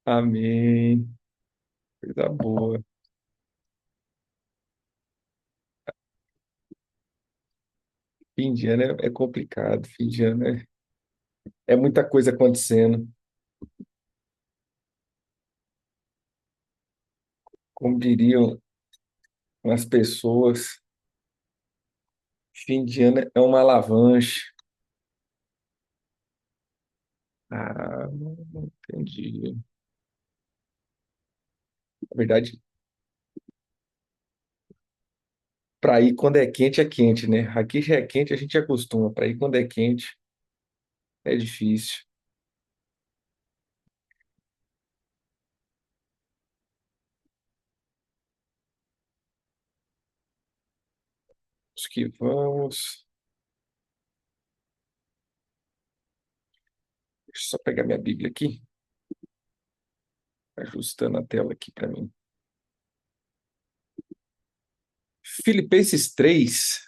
Amém. Coisa boa. Fim de ano é complicado. Fim de ano é muita coisa acontecendo. Como diriam as pessoas, fim de ano é uma alavanche. Ah, entendi. Na verdade, para ir quando é quente, né? Aqui já é quente, a gente acostuma. Para ir quando é quente, é difícil. Os que vamos. Deixa eu só pegar minha Bíblia aqui, ajustando a tela aqui para mim. Filipenses 3.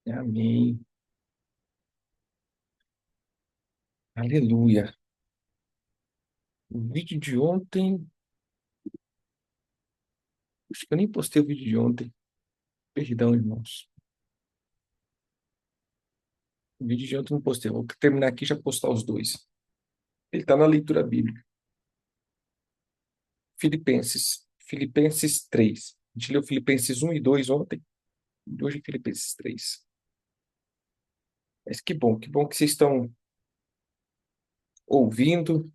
Amém. Aleluia. O vídeo de ontem. Acho que eu nem postei o vídeo de ontem. Perdão, irmãos. O vídeo de ontem eu não postei. Vou terminar aqui e já postar os dois. Ele está na leitura bíblica. Filipenses. Filipenses 3. A gente leu Filipenses 1 e 2 ontem. E hoje é Filipenses 3. Mas que bom que vocês estão ouvindo.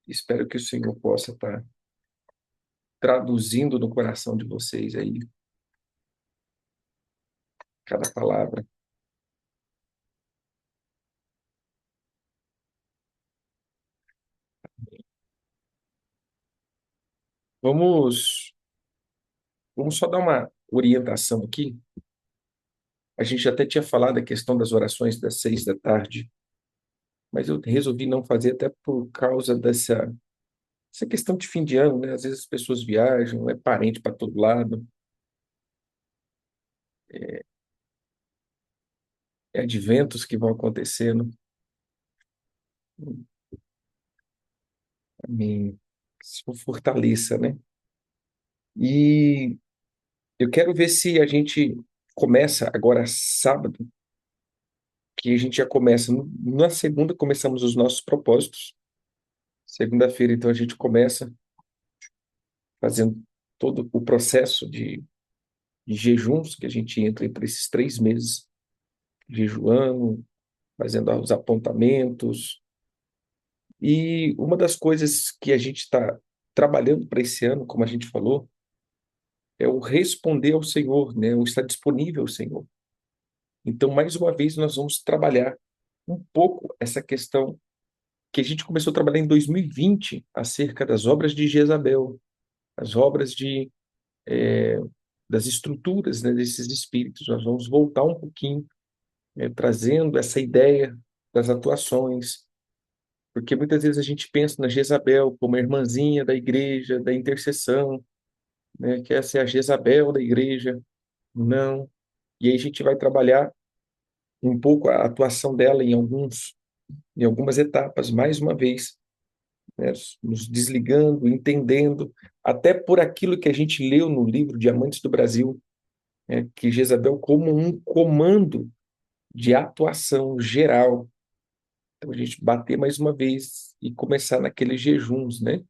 Espero que o Senhor possa estar traduzindo no coração de vocês aí cada palavra. Vamos, vamos só dar uma orientação aqui. A gente até tinha falado da questão das orações das 6 da tarde, mas eu resolvi não fazer até por causa essa questão de fim de ano, né? Às vezes as pessoas viajam, é parente para todo lado, é adventos que vão acontecendo. Amém. Se fortaleça, né? E eu quero ver se a gente começa agora sábado, que a gente já começa. Na segunda, começamos os nossos propósitos. Segunda-feira, então, a gente começa fazendo todo o processo de jejuns que a gente entra por esses 3 meses, jejuando, fazendo os apontamentos. E uma das coisas que a gente está trabalhando para esse ano, como a gente falou, é o responder ao Senhor, né? O estar disponível ao Senhor. Então, mais uma vez, nós vamos trabalhar um pouco essa questão que a gente começou a trabalhar em 2020 acerca das obras de Jezabel, as obras das estruturas, né, desses espíritos. Nós vamos voltar um pouquinho, trazendo essa ideia das atuações, porque muitas vezes a gente pensa na Jezabel como a irmãzinha da igreja, da intercessão, né, que essa é a Jezabel da igreja. Não. E aí a gente vai trabalhar um pouco a atuação dela em algumas etapas, mais uma vez, né, nos desligando, entendendo, até por aquilo que a gente leu no livro Diamantes do Brasil, né, que Jezabel como um comando de atuação geral. Então a gente bater mais uma vez e começar naqueles jejuns, né?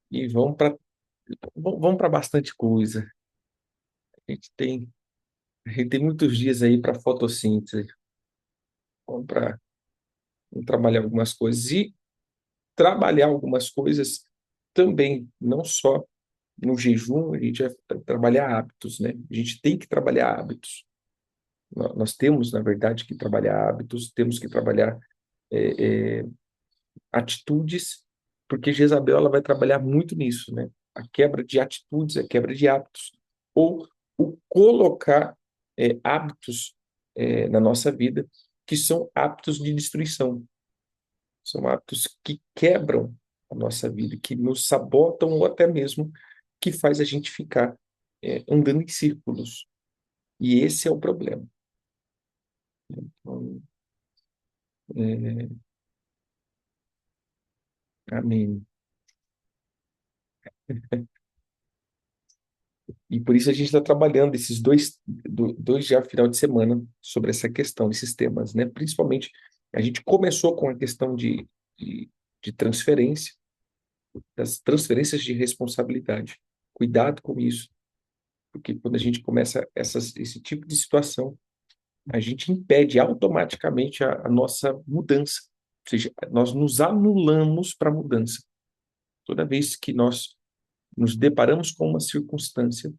E vamos para bastante coisa. A gente tem a gente tem muitos dias aí para fotossíntese. Vamos para trabalhar algumas coisas e trabalhar algumas coisas também, não só no jejum, a gente vai trabalhar hábitos, né? A gente tem que trabalhar hábitos. Nós temos, na verdade, que trabalhar hábitos, temos que trabalhar atitudes, porque Jezabel ela vai trabalhar muito nisso, né? A quebra de atitudes, a quebra de hábitos, ou o colocar hábitos na nossa vida que são hábitos de destruição, são hábitos que quebram a nossa vida, que nos sabotam ou até mesmo que faz a gente ficar andando em círculos. E esse é o problema. Então, é, amém. E por isso a gente está trabalhando esses dois já final de semana sobre essa questão, esses temas, né? Principalmente, a gente começou com a questão de, de transferência, das transferências de responsabilidade. Cuidado com isso, porque quando a gente começa esse tipo de situação, a gente impede automaticamente a nossa mudança. Ou seja, nós nos anulamos para a mudança. Toda vez que nós nos deparamos com uma circunstância,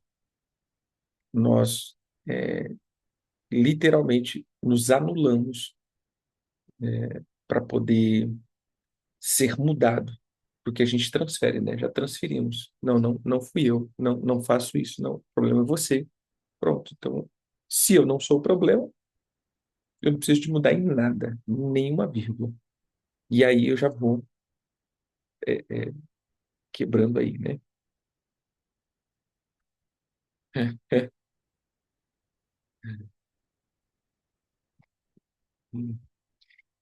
nós literalmente nos anulamos para poder ser mudado, porque a gente transfere, né? Já transferimos. Não, não, não fui eu. Não, não faço isso. Não, o problema é você. Pronto. Então, se eu não sou o problema, eu não preciso de mudar em nada, nenhuma vírgula. E aí eu já vou quebrando aí, né? É.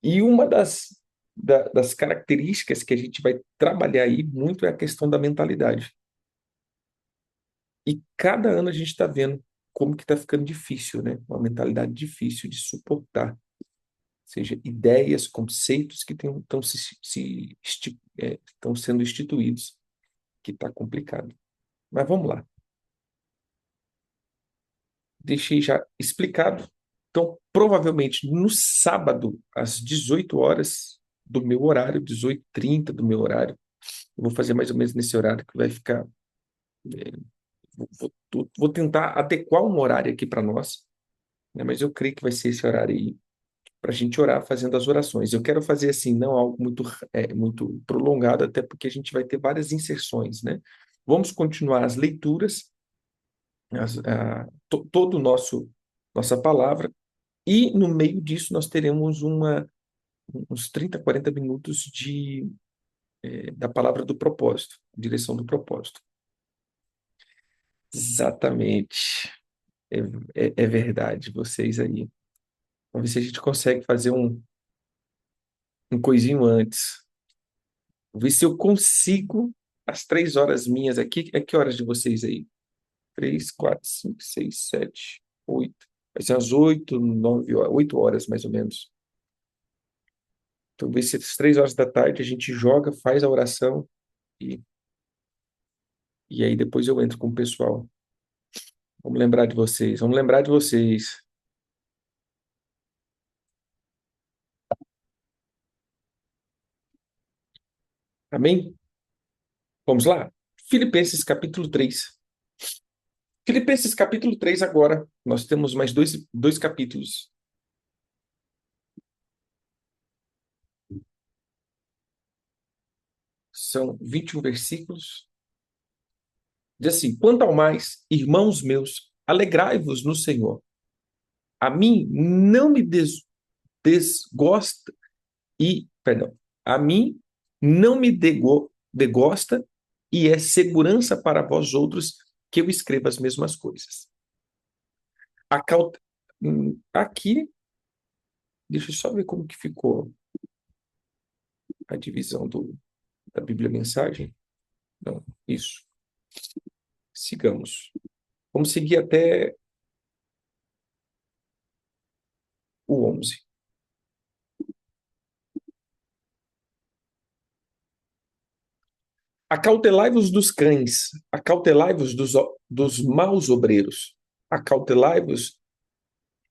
E uma das características que a gente vai trabalhar aí muito é a questão da mentalidade. E cada ano a gente está vendo como que está ficando difícil, né? Uma mentalidade difícil de suportar. Ou seja, ideias, conceitos que estão sendo instituídos, que está complicado. Mas vamos lá. Deixei já explicado. Então, provavelmente no sábado, às 18 horas do meu horário, 18h30 do meu horário, eu vou fazer mais ou menos nesse horário que vai ficar. Vou tentar adequar um horário aqui para nós, né? Mas eu creio que vai ser esse horário aí para a gente orar fazendo as orações. Eu quero fazer assim, não algo muito prolongado, até porque a gente vai ter várias inserções, né? Vamos continuar as leituras, todo o nossa palavra, e no meio disso nós teremos uns 30, 40 minutos da palavra do propósito, direção do propósito. Exatamente. É, é verdade, vocês aí. Vamos ver se a gente consegue fazer um coisinho antes. Vou ver se eu consigo as 3 horas minhas aqui. É que horas de vocês aí? 3, 4, 5, 6, 7, 8. Vai ser umas 8, 9 horas, 8 horas mais ou menos. Então, ver se às 3 horas da tarde a gente joga, faz a oração e, e aí depois eu entro com o pessoal. Vamos lembrar de vocês, vamos lembrar de vocês. Amém? Vamos lá? Filipenses capítulo 3. Filipenses capítulo 3 agora. Nós temos mais dois capítulos. São 21 versículos. Diz assim: quanto ao mais, irmãos meus, alegrai-vos no Senhor. A mim não me desgosta perdão, a mim não me degosta e é segurança para vós outros que eu escreva as mesmas coisas. Aqui, deixa eu só ver como que ficou a divisão da Bíblia Mensagem. Não, isso. Sigamos. Vamos seguir até o 11. Acautelai-vos dos cães, acautelai-vos dos maus obreiros, acautelai-vos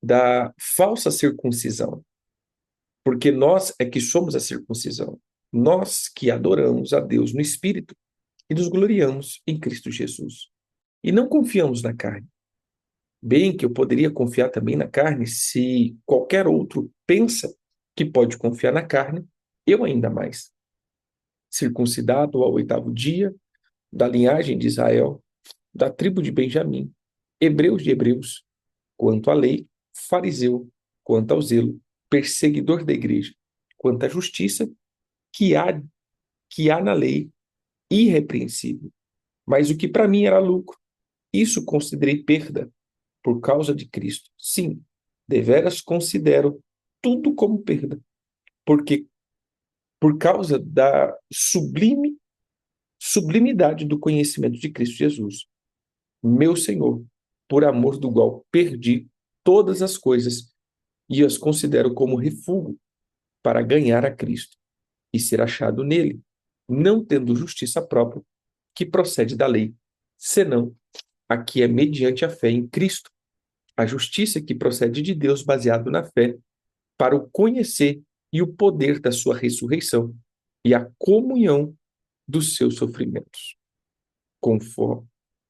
da falsa circuncisão, porque nós é que somos a circuncisão, nós que adoramos a Deus no Espírito e nos gloriamos em Cristo Jesus. E não confiamos na carne. Bem que eu poderia confiar também na carne se qualquer outro pensa que pode confiar na carne, eu ainda mais. Circuncidado ao 8º dia, da linhagem de Israel, da tribo de Benjamim, hebreus de hebreus, quanto à lei, fariseu, quanto ao zelo, perseguidor da igreja, quanto à justiça que há, que há na lei, irrepreensível. Mas o que para mim era lucro, isso considerei perda por causa de Cristo. Sim, deveras considero tudo como perda, porque por causa da sublimidade do conhecimento de Cristo Jesus, meu Senhor, por amor do qual perdi todas as coisas e as considero como refúgio para ganhar a Cristo e ser achado nele, não tendo justiça própria que procede da lei, senão a que é mediante a fé em Cristo, a justiça que procede de Deus baseado na fé, para o conhecer e o poder da sua ressurreição e a comunhão dos seus sofrimentos,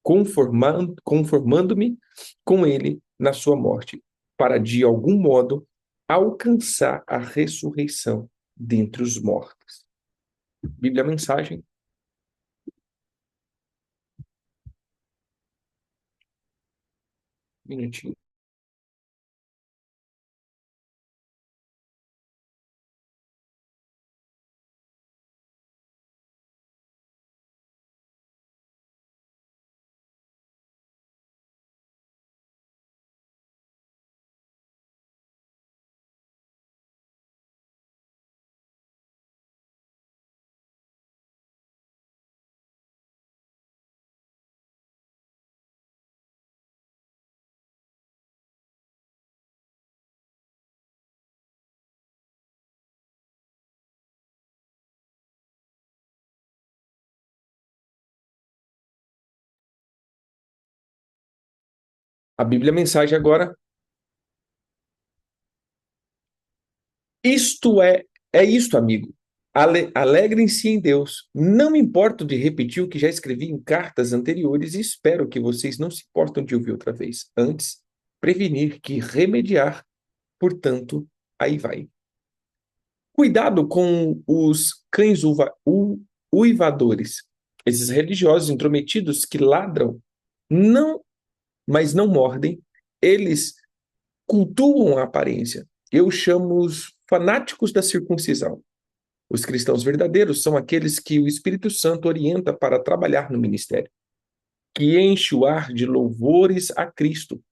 conformando-me com ele na sua morte, para de algum modo alcançar a ressurreição dentre os mortos. Bíblia Mensagem. Minutinho. A Bíblia Mensagem agora. É isto, amigo. Alegrem-se em Deus. Não me importo de repetir o que já escrevi em cartas anteriores e espero que vocês não se importam de ouvir outra vez. Antes, prevenir que remediar, portanto, aí vai. Cuidado com os cães uivadores, esses religiosos intrometidos que ladram, não, mas não mordem. Eles cultuam a aparência. Eu chamo os fanáticos da circuncisão. Os cristãos verdadeiros são aqueles que o Espírito Santo orienta para trabalhar no ministério, que enche o ar de louvores a Cristo,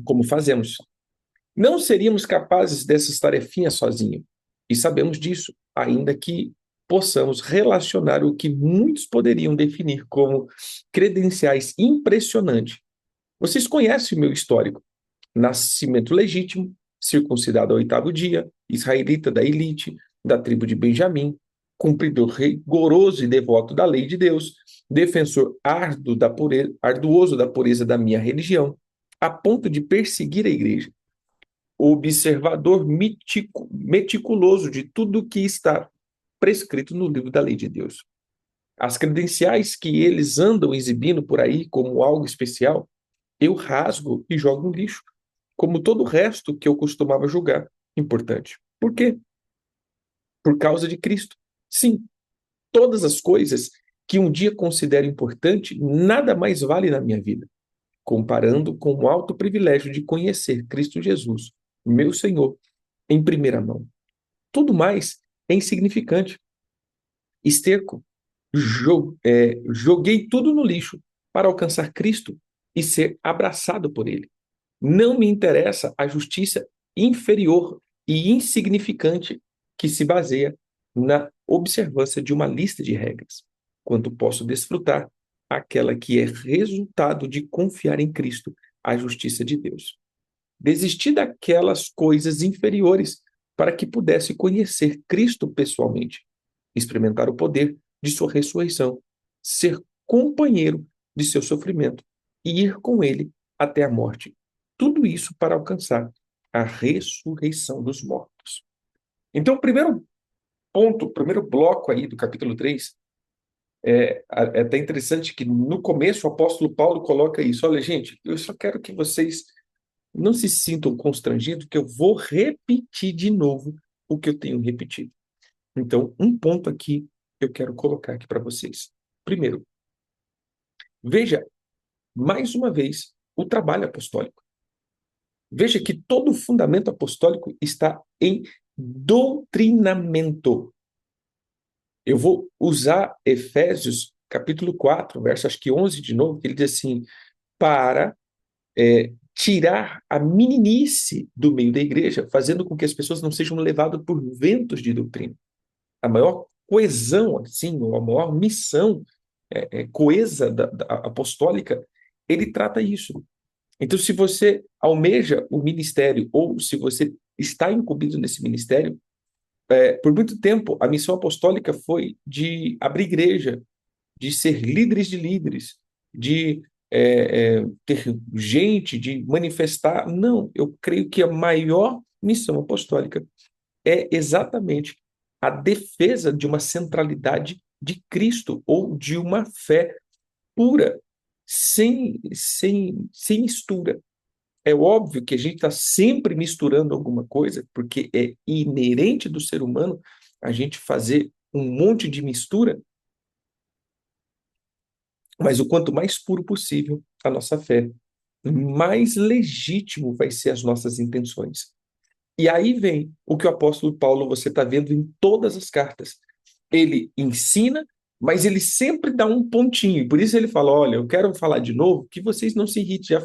como fazemos. Não seríamos capazes dessas tarefinhas sozinhos, e sabemos disso, ainda que possamos relacionar o que muitos poderiam definir como credenciais impressionantes. Vocês conhecem o meu histórico. Nascimento legítimo, circuncidado ao oitavo dia, israelita da elite, da tribo de Benjamim, cumpridor rigoroso e devoto da lei de Deus, defensor arduoso da pureza da minha religião, a ponto de perseguir a igreja, observador meticuloso de tudo que está prescrito no livro da lei de Deus. As credenciais que eles andam exibindo por aí como algo especial, eu rasgo e jogo no lixo, como todo o resto que eu costumava julgar importante. Por quê? Por causa de Cristo. Sim, todas as coisas que um dia considero importante, nada mais vale na minha vida, comparando com o alto privilégio de conhecer Cristo Jesus, meu Senhor, em primeira mão. Tudo mais é insignificante. Esterco. Joguei tudo no lixo para alcançar Cristo e ser abraçado por Ele. Não me interessa a justiça inferior e insignificante que se baseia na observância de uma lista de regras, quanto posso desfrutar aquela que é resultado de confiar em Cristo, a justiça de Deus. Desisti daquelas coisas inferiores para que pudesse conhecer Cristo pessoalmente, experimentar o poder de sua ressurreição, ser companheiro de seu sofrimento e ir com ele até a morte. Tudo isso para alcançar a ressurreição dos mortos. Então, o primeiro ponto, o primeiro bloco aí do capítulo 3, é até interessante que no começo o apóstolo Paulo coloca isso. Olha, gente, eu só quero que vocês não se sintam constrangidos, que eu vou repetir de novo o que eu tenho repetido. Então, um ponto aqui eu quero colocar aqui para vocês. Primeiro, veja mais uma vez o trabalho apostólico. Veja que todo o fundamento apostólico está em doutrinamento. Eu vou usar Efésios capítulo 4, verso acho que 11 de novo, que ele diz assim, para tirar a meninice do meio da igreja, fazendo com que as pessoas não sejam levadas por ventos de doutrina. A maior coesão, assim, ou a maior missão coesa da apostólica, ele trata isso. Então, se você almeja o ministério ou se você está incumbido nesse ministério, por muito tempo a missão apostólica foi de abrir igreja, de ser líderes de líderes, de ter gente, de manifestar. Não, eu creio que a maior missão apostólica é exatamente a defesa de uma centralidade de Cristo ou de uma fé pura, sem mistura. É óbvio que a gente está sempre misturando alguma coisa, porque é inerente do ser humano a gente fazer um monte de mistura, mas o quanto mais puro possível a nossa fé, mais legítimo vai ser as nossas intenções. E aí vem o que o apóstolo Paulo, você está vendo em todas as cartas. Ele ensina, mas ele sempre dá um pontinho. Por isso ele fala: olha, eu quero falar de novo, que vocês não se irritem.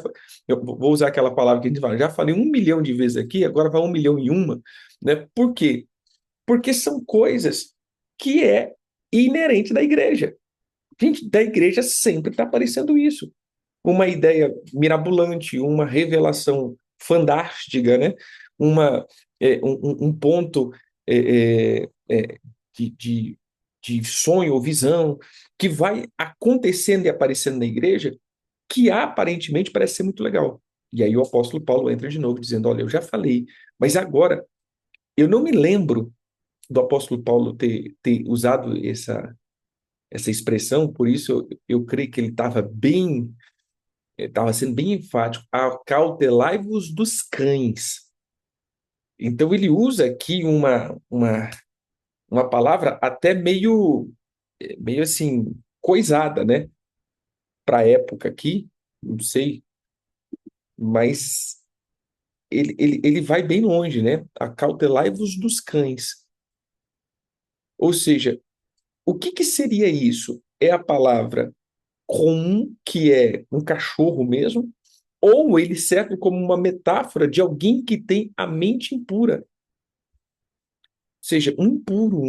Eu vou usar aquela palavra que a gente fala, já falei 1 milhão de vezes aqui, agora vai 1 milhão e uma. Né? Por quê? Porque são coisas que é inerente da igreja. Gente, da igreja sempre está aparecendo isso. Uma ideia mirabolante, uma revelação fantástica, né? Um ponto é, é, é, de, de, de sonho ou visão que vai acontecendo e aparecendo na igreja que aparentemente parece ser muito legal. E aí o apóstolo Paulo entra de novo dizendo, olha, eu já falei, mas agora eu não me lembro do apóstolo Paulo ter usado essa expressão, por isso eu creio que ele estava sendo bem enfático, acautelai-vos dos cães. Então ele usa aqui uma palavra até meio assim, coisada, né? Para a época aqui, não sei, mas ele vai bem longe, né? Acautelai-vos dos cães. Ou seja, o que seria isso? É a palavra comum, que é um cachorro mesmo, ou ele serve como uma metáfora de alguém que tem a mente impura, ou seja, um impuro,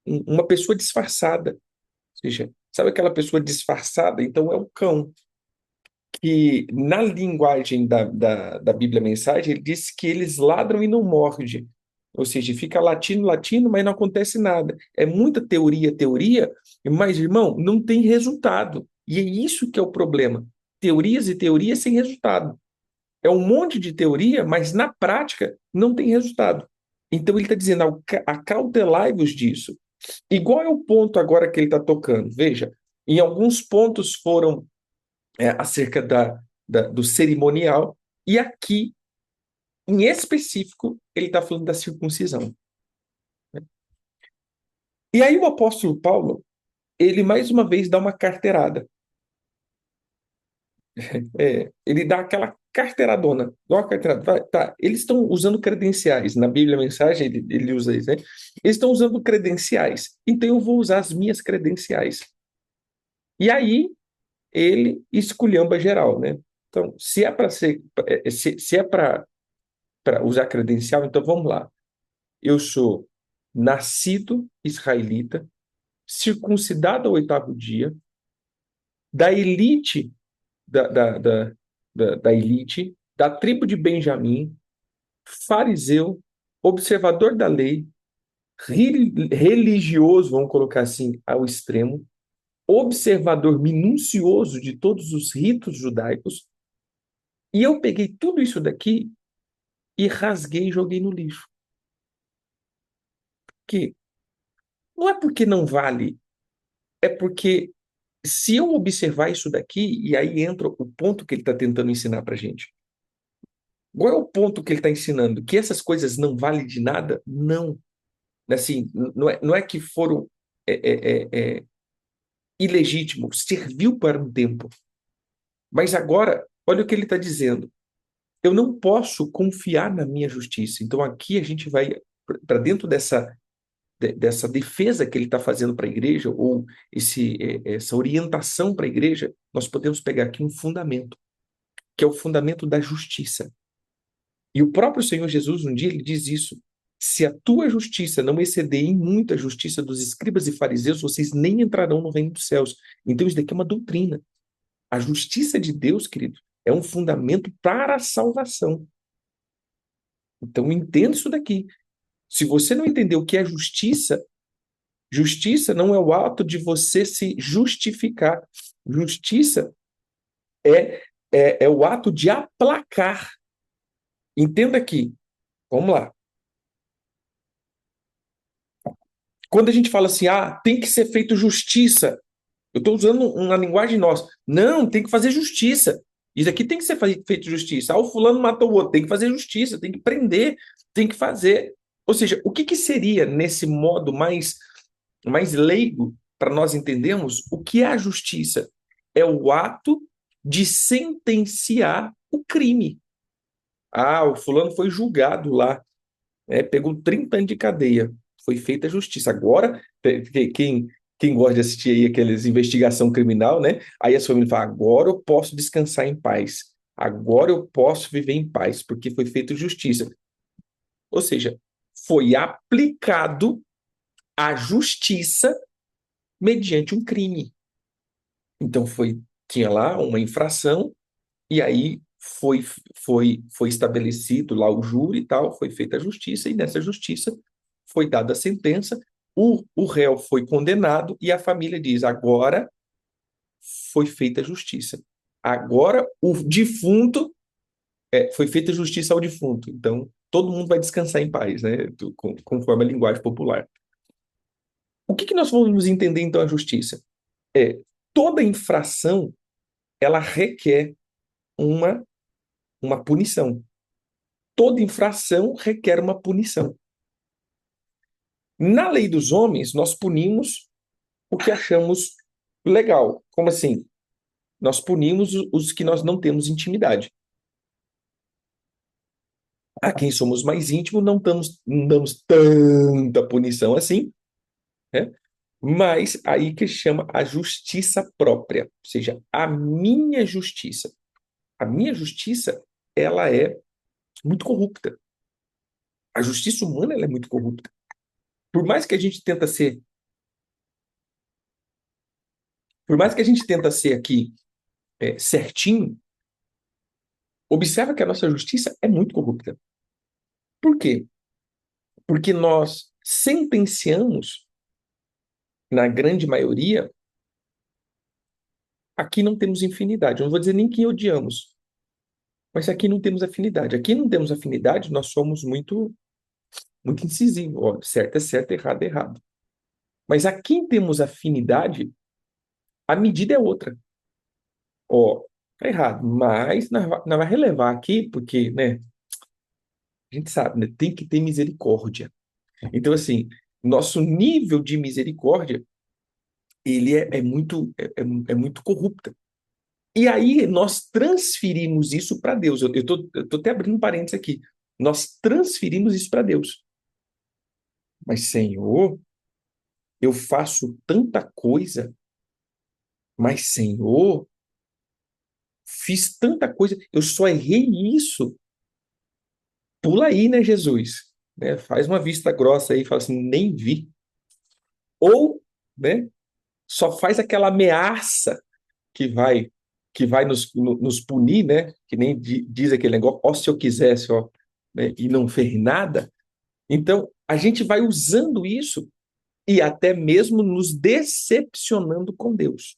uma pessoa disfarçada. Ou seja, sabe aquela pessoa disfarçada? Então é o cão, que na linguagem da Bíblia Mensagem, ele diz que eles ladram e não mordem. Ou seja, fica latindo, latindo, mas não acontece nada. É muita teoria, teoria, mas, irmão, não tem resultado. E é isso que é o problema. Teorias e teorias sem resultado. É um monte de teoria, mas na prática não tem resultado. Então ele está dizendo, acautelai-vos disso. Igual é o ponto agora que ele está tocando. Veja, em alguns pontos foram acerca do cerimonial, e aqui, em específico, ele está falando da circuncisão. E aí o apóstolo Paulo, ele mais uma vez dá uma carteirada. Ele dá aquela carteiradona. Dá uma carteirada. Tá, eles estão usando credenciais. Na Bíblia a Mensagem, ele usa isso, né? Eles estão usando credenciais. Então eu vou usar as minhas credenciais. E aí ele esculhamba geral, né? Então, se é para ser, se é para usar credencial, então vamos lá. Eu sou nascido israelita, circuncidado ao 8º dia, da elite da elite, da tribo de Benjamim, fariseu, observador da lei, religioso, vamos colocar assim, ao extremo, observador minucioso de todos os ritos judaicos, e eu peguei tudo isso daqui e rasguei e joguei no lixo. Que não é porque não vale, é porque se eu observar isso daqui, e aí entra o ponto que ele está tentando ensinar para a gente. Qual é o ponto que ele está ensinando? Que essas coisas não valem de nada? Não. Assim, não é que foram é, é, ilegítimos, serviu para um tempo. Mas agora, olha o que ele está dizendo. eu não posso confiar na minha justiça. Então aqui a gente vai para dentro dessa defesa que ele está fazendo para a igreja, ou essa orientação para a igreja, nós podemos pegar aqui um fundamento, que é o fundamento da justiça. E o próprio Senhor Jesus, um dia, ele diz isso: se a tua justiça não exceder em muito a justiça dos escribas e fariseus, vocês nem entrarão no reino dos céus. Então isso daqui é uma doutrina. A justiça de Deus, querido, é um fundamento para a salvação. Então entenda isso daqui. Se você não entender o que é justiça, justiça não é o ato de você se justificar. Justiça é o ato de aplacar. Entenda aqui. Vamos lá. Quando a gente fala assim, tem que ser feito justiça. Eu estou usando uma linguagem nossa. Não, tem que fazer justiça. Isso aqui tem que ser feito justiça. O fulano matou o outro. Tem que fazer justiça, tem que prender, tem que fazer. Ou seja, o que seria nesse modo mais leigo para nós entendermos o que é a justiça? É o ato de sentenciar o crime. O fulano foi julgado lá, pegou 30 anos de cadeia. Foi feita a justiça. Agora, quem gosta de assistir aí aquelas investigação criminal, né? Aí a família fala, agora eu posso descansar em paz. Agora eu posso viver em paz, porque foi feita justiça. Ou seja, foi aplicado a justiça mediante um crime. Então tinha lá uma infração, e aí foi estabelecido lá o júri e tal, foi feita a justiça, e nessa justiça foi dada a sentença, o réu foi condenado, e a família diz, agora foi feita a justiça. Agora o defunto, foi feita justiça ao defunto. Então, todo mundo vai descansar em paz, né? Conforme a linguagem popular. O que nós vamos entender, então, a justiça? Toda infração, ela requer uma punição. Toda infração requer uma punição. Na lei dos homens, nós punimos o que achamos legal. Como assim? Nós punimos os que nós não temos intimidade. A quem somos mais íntimos, não damos tanta punição assim, né? Mas aí que chama a justiça própria, ou seja, a minha justiça. A minha justiça, ela é muito corrupta. A justiça humana, ela é muito corrupta. Por mais que a gente tenta ser, por mais que a gente tenta ser aqui certinho, observa que a nossa justiça é muito corrupta. Por quê? Porque nós sentenciamos, na grande maioria, aqui não temos infinidade. Eu não vou dizer nem quem odiamos, mas aqui não temos afinidade. Aqui não temos afinidade, nós somos muito, muito incisivos. Ó, certo é certo, errado é errado. Mas aqui temos afinidade, a medida é outra. Ó, tá errado, mas nós vai relevar aqui, porque, né, a gente sabe, né, tem que ter misericórdia. Então, assim, nosso nível de misericórdia, ele é muito corrupto. E aí nós transferimos isso para Deus. Eu tô até abrindo um parênteses aqui. Nós transferimos isso para Deus. Mas, Senhor, eu faço tanta coisa, mas, Senhor, fiz tanta coisa, eu só errei isso. Pula aí, né, Jesus? Né? Faz uma vista grossa aí e fala assim, nem vi. Ou, né, só faz aquela ameaça que vai nos punir, né? Que nem diz aquele negócio, ó, se eu quisesse, ó, né? E não fez nada. Então, a gente vai usando isso e até mesmo nos decepcionando com Deus.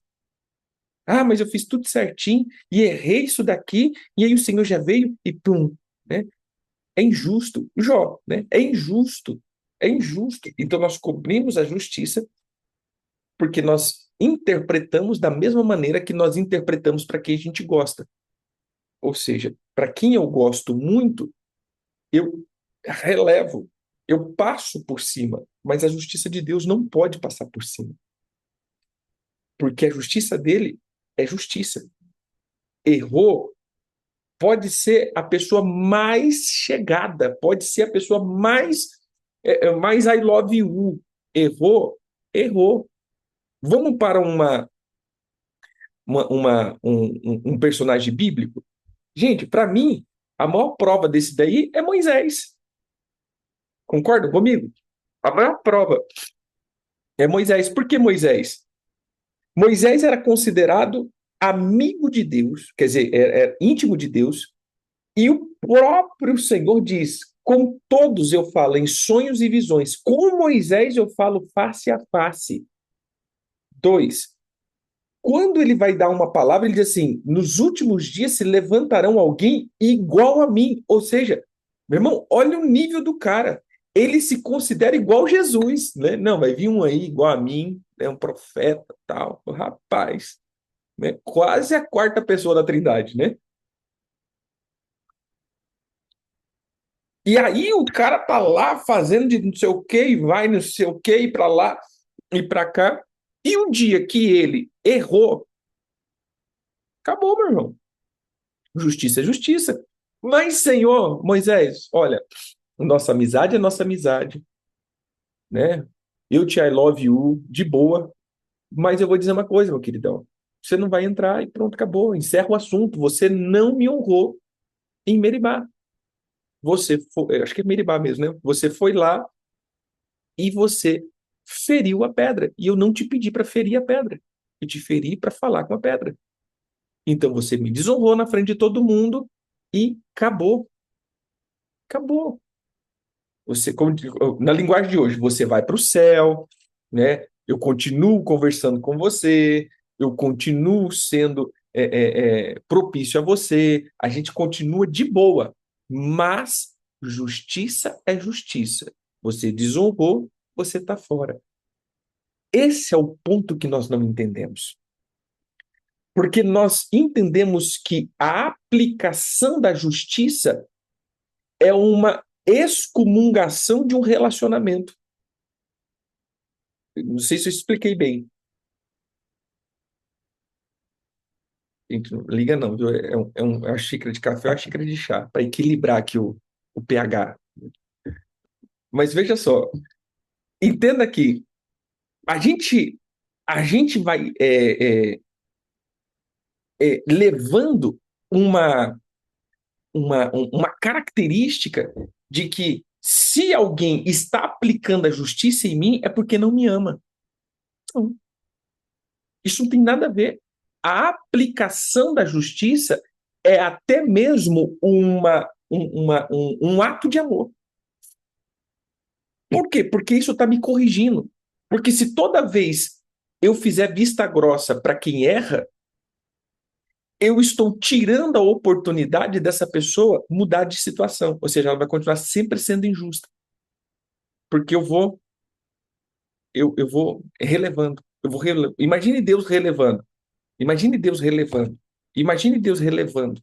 Mas eu fiz tudo certinho e errei isso daqui, e aí o Senhor já veio e pum, né? É injusto. Jó, né? É injusto. É injusto. Então nós cobrimos a justiça porque nós interpretamos da mesma maneira que nós interpretamos para quem a gente gosta. Ou seja, para quem eu gosto muito, eu relevo, eu passo por cima, mas a justiça de Deus não pode passar por cima, porque a justiça dele é justiça. Errou, pode ser a pessoa mais chegada, pode ser a pessoa mais I love you. Errou, errou. Vamos para um personagem bíblico? Gente, para mim, a maior prova desse daí é Moisés. Concorda comigo? A maior prova é Moisés. Por que Moisés? Moisés era considerado amigo de Deus, quer dizer, era íntimo de Deus, e o próprio Senhor diz: com todos eu falo em sonhos e visões, com Moisés eu falo face a face. Dois, quando ele vai dar uma palavra, ele diz assim: nos últimos dias se levantarão alguém igual a mim. Ou seja, meu irmão, olha o nível do cara. Ele se considera igual a Jesus, né? Não, vai vir um aí igual a mim, né? Um profeta, tal. Rapaz, né? Quase a quarta pessoa da Trindade, né? E aí o cara tá lá fazendo de não sei o que, e vai não sei o que, e para lá e para cá. E o dia que ele errou, acabou, meu irmão. Justiça é justiça. Mas, Senhor, Moisés, olha, nossa amizade é nossa amizade, né? Eu te I love you, de boa. Mas eu vou dizer uma coisa, meu queridão. Você não vai entrar e pronto, acabou. Encerra o assunto. Você não me honrou em Meribá. Você foi, acho que é Meribá mesmo, né? Você foi lá e você feriu a pedra. E eu não te pedi para ferir a pedra. Eu te feri para falar com a pedra. Então você me desonrou na frente de todo mundo e acabou. Acabou. Você, na linguagem de hoje, você vai para o céu, né? Eu continuo conversando com você, eu continuo sendo propício a você, a gente continua de boa, mas justiça é justiça. Você desonrou, você está fora. Esse é o ponto que nós não entendemos. Porque nós entendemos que a aplicação da justiça é uma excomungação de um relacionamento. Não sei se eu expliquei bem. Gente, não liga não, viu? É uma xícara de café, é uma xícara de chá, para equilibrar aqui o pH. Mas veja só, entenda que a gente, a gente vai levando uma característica de que se alguém está aplicando a justiça em mim, é porque não me ama. Não, isso não tem nada a ver. A aplicação da justiça é até mesmo um ato de amor. Por quê? Porque isso está me corrigindo. Porque se toda vez eu fizer vista grossa para quem erra, eu estou tirando a oportunidade dessa pessoa mudar de situação. Ou seja, ela vai continuar sempre sendo injusta. Porque eu vou relevando. Imagine Deus relevando. Imagine Deus relevando. Imagine Deus relevando.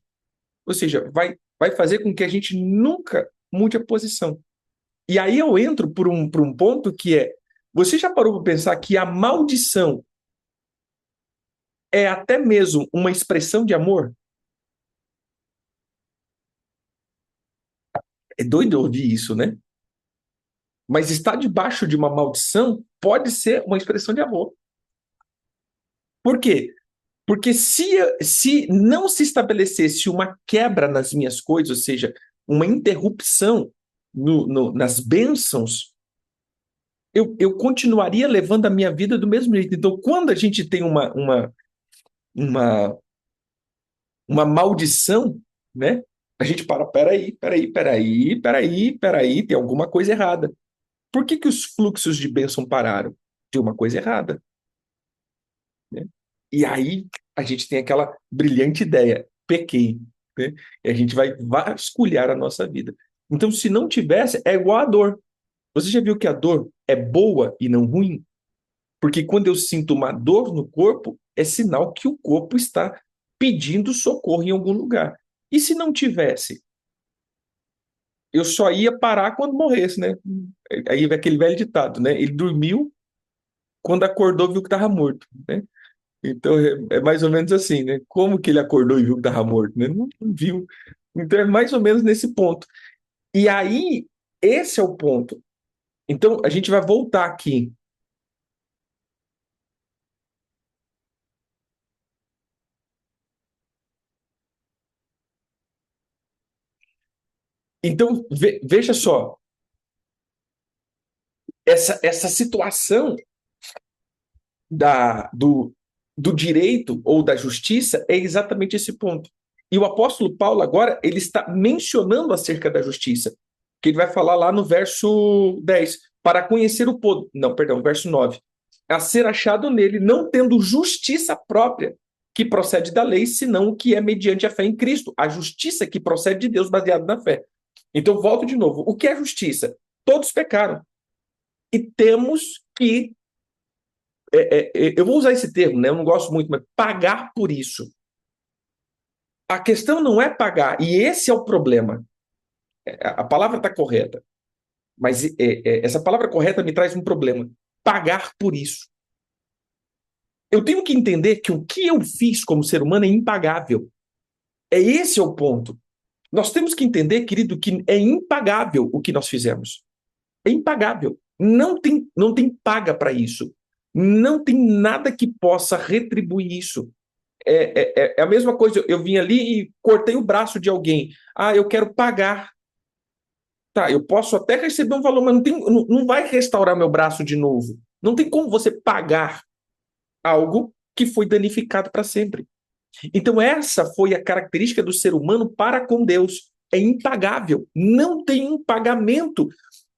Ou seja, vai fazer com que a gente nunca mude a posição. E aí eu entro por um ponto que é: você já parou para pensar que a maldição é até mesmo uma expressão de amor? É doido ouvir isso, né? Mas estar debaixo de uma maldição pode ser uma expressão de amor. Por quê? Porque se não se estabelecesse uma quebra nas minhas coisas, ou seja, uma interrupção nas bênçãos, eu continuaria levando a minha vida do mesmo jeito. Então, quando a gente tem uma, uma maldição, né? A gente peraí, tem alguma coisa errada. Por que os fluxos de bênção pararam? Tem uma coisa errada, né? E aí a gente tem aquela brilhante ideia, pequei, né? E a gente vai vasculhar a nossa vida. Então, se não tivesse, é igual a dor. Você já viu que a dor é boa e não ruim? Porque quando eu sinto uma dor no corpo, é sinal que o corpo está pedindo socorro em algum lugar. E se não tivesse? Eu só ia parar quando morresse, né? Aí é aquele velho ditado, né? Ele dormiu, quando acordou, viu que estava morto, né? Então é mais ou menos assim, né? Como que ele acordou e viu que estava morto, né? Não viu. Então é mais ou menos nesse ponto. E aí, esse é o ponto. Então a gente vai voltar aqui. Então veja só, essa situação do direito ou da justiça é exatamente esse ponto. E o apóstolo Paulo agora ele está mencionando acerca da justiça, que ele vai falar lá no verso 10, para conhecer o poder, não, perdão, verso 9, a ser achado nele, não tendo justiça própria, que procede da lei, senão o que é mediante a fé em Cristo, a justiça que procede de Deus baseada na fé. Então, volto de novo. O que é justiça? Todos pecaram. E temos que eu vou usar esse termo, né? Eu não gosto muito, mas pagar por isso. A questão não é pagar, e esse é o problema. A palavra está correta, mas essa palavra correta me traz um problema. Pagar por isso. Eu tenho que entender que o que eu fiz como ser humano é impagável. É esse o ponto. Nós temos que entender, querido, que é impagável o que nós fizemos. É impagável. Não tem paga para isso. Não tem nada que possa retribuir isso. É a mesma coisa, eu vim ali e cortei o braço de alguém. Ah, eu quero pagar. Tá, eu posso até receber um valor, mas não vai restaurar meu braço de novo. Não tem como você pagar algo que foi danificado para sempre. Então, essa foi a característica do ser humano para com Deus. É impagável. Não tem um pagamento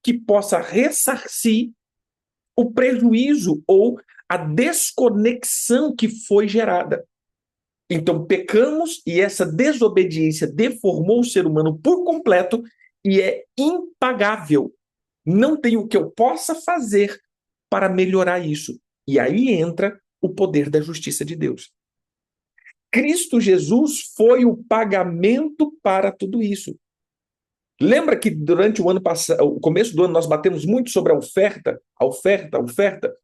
que possa ressarcir o prejuízo ou a desconexão que foi gerada. Então, pecamos e essa desobediência deformou o ser humano por completo e é impagável. Não tem o que eu possa fazer para melhorar isso. E aí entra o poder da justiça de Deus. Cristo Jesus foi o pagamento para tudo isso. Lembra que durante o ano passado, o começo do ano, nós batemos muito sobre a oferta, a oferta, a oferta?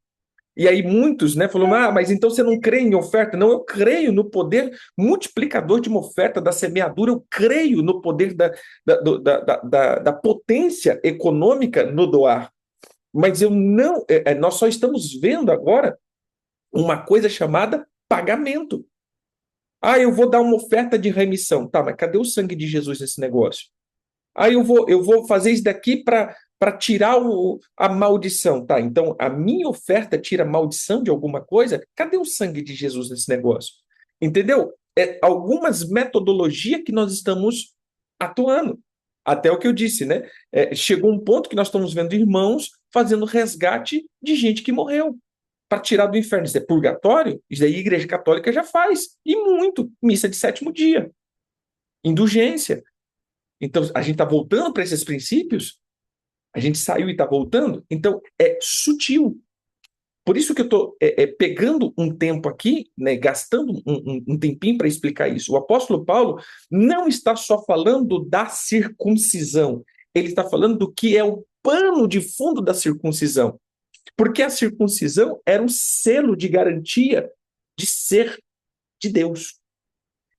E aí muitos, né, falaram, mas então você não crê em oferta? Não, eu creio no poder multiplicador de uma oferta, da semeadura, eu creio no poder da potência econômica no doar. Mas eu não, nós só estamos vendo agora uma coisa chamada pagamento. Ah, eu vou dar uma oferta de remissão. Tá, mas cadê o sangue de Jesus nesse negócio? Ah, eu vou fazer isso daqui para tirar a maldição. Tá, então a minha oferta tira a maldição de alguma coisa? Cadê o sangue de Jesus nesse negócio? Entendeu? Algumas metodologias que nós estamos atuando. Até o que eu disse, né? Chegou um ponto que nós estamos vendo irmãos fazendo resgate de gente que morreu para tirar do inferno. Isso é purgatório? Isso aí a Igreja Católica já faz. E muito. Missa de sétimo dia. Indulgência. Então, a gente está voltando para esses princípios? A gente saiu e está voltando? Então, é sutil. Por isso que eu estou pegando um tempo aqui, né, gastando um tempinho para explicar isso. O apóstolo Paulo não está só falando da circuncisão, ele está falando do que é o pano de fundo da circuncisão. Porque a circuncisão era um selo de garantia de ser de Deus.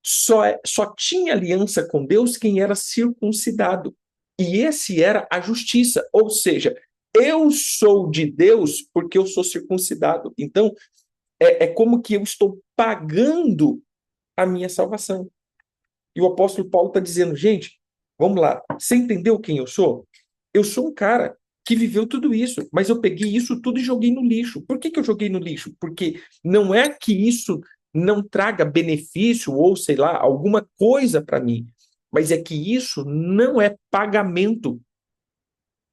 Só tinha aliança com Deus quem era circuncidado. E esse era a justiça. Ou seja, eu sou de Deus porque eu sou circuncidado. Então, é como que eu estou pagando a minha salvação. E o apóstolo Paulo está dizendo, gente, vamos lá, você entendeu quem eu sou? Eu sou um cara que viveu tudo isso, mas eu peguei isso tudo e joguei no lixo. Por que eu joguei no lixo? Porque não é que isso não traga benefício ou, sei lá, alguma coisa para mim, mas é que isso não é pagamento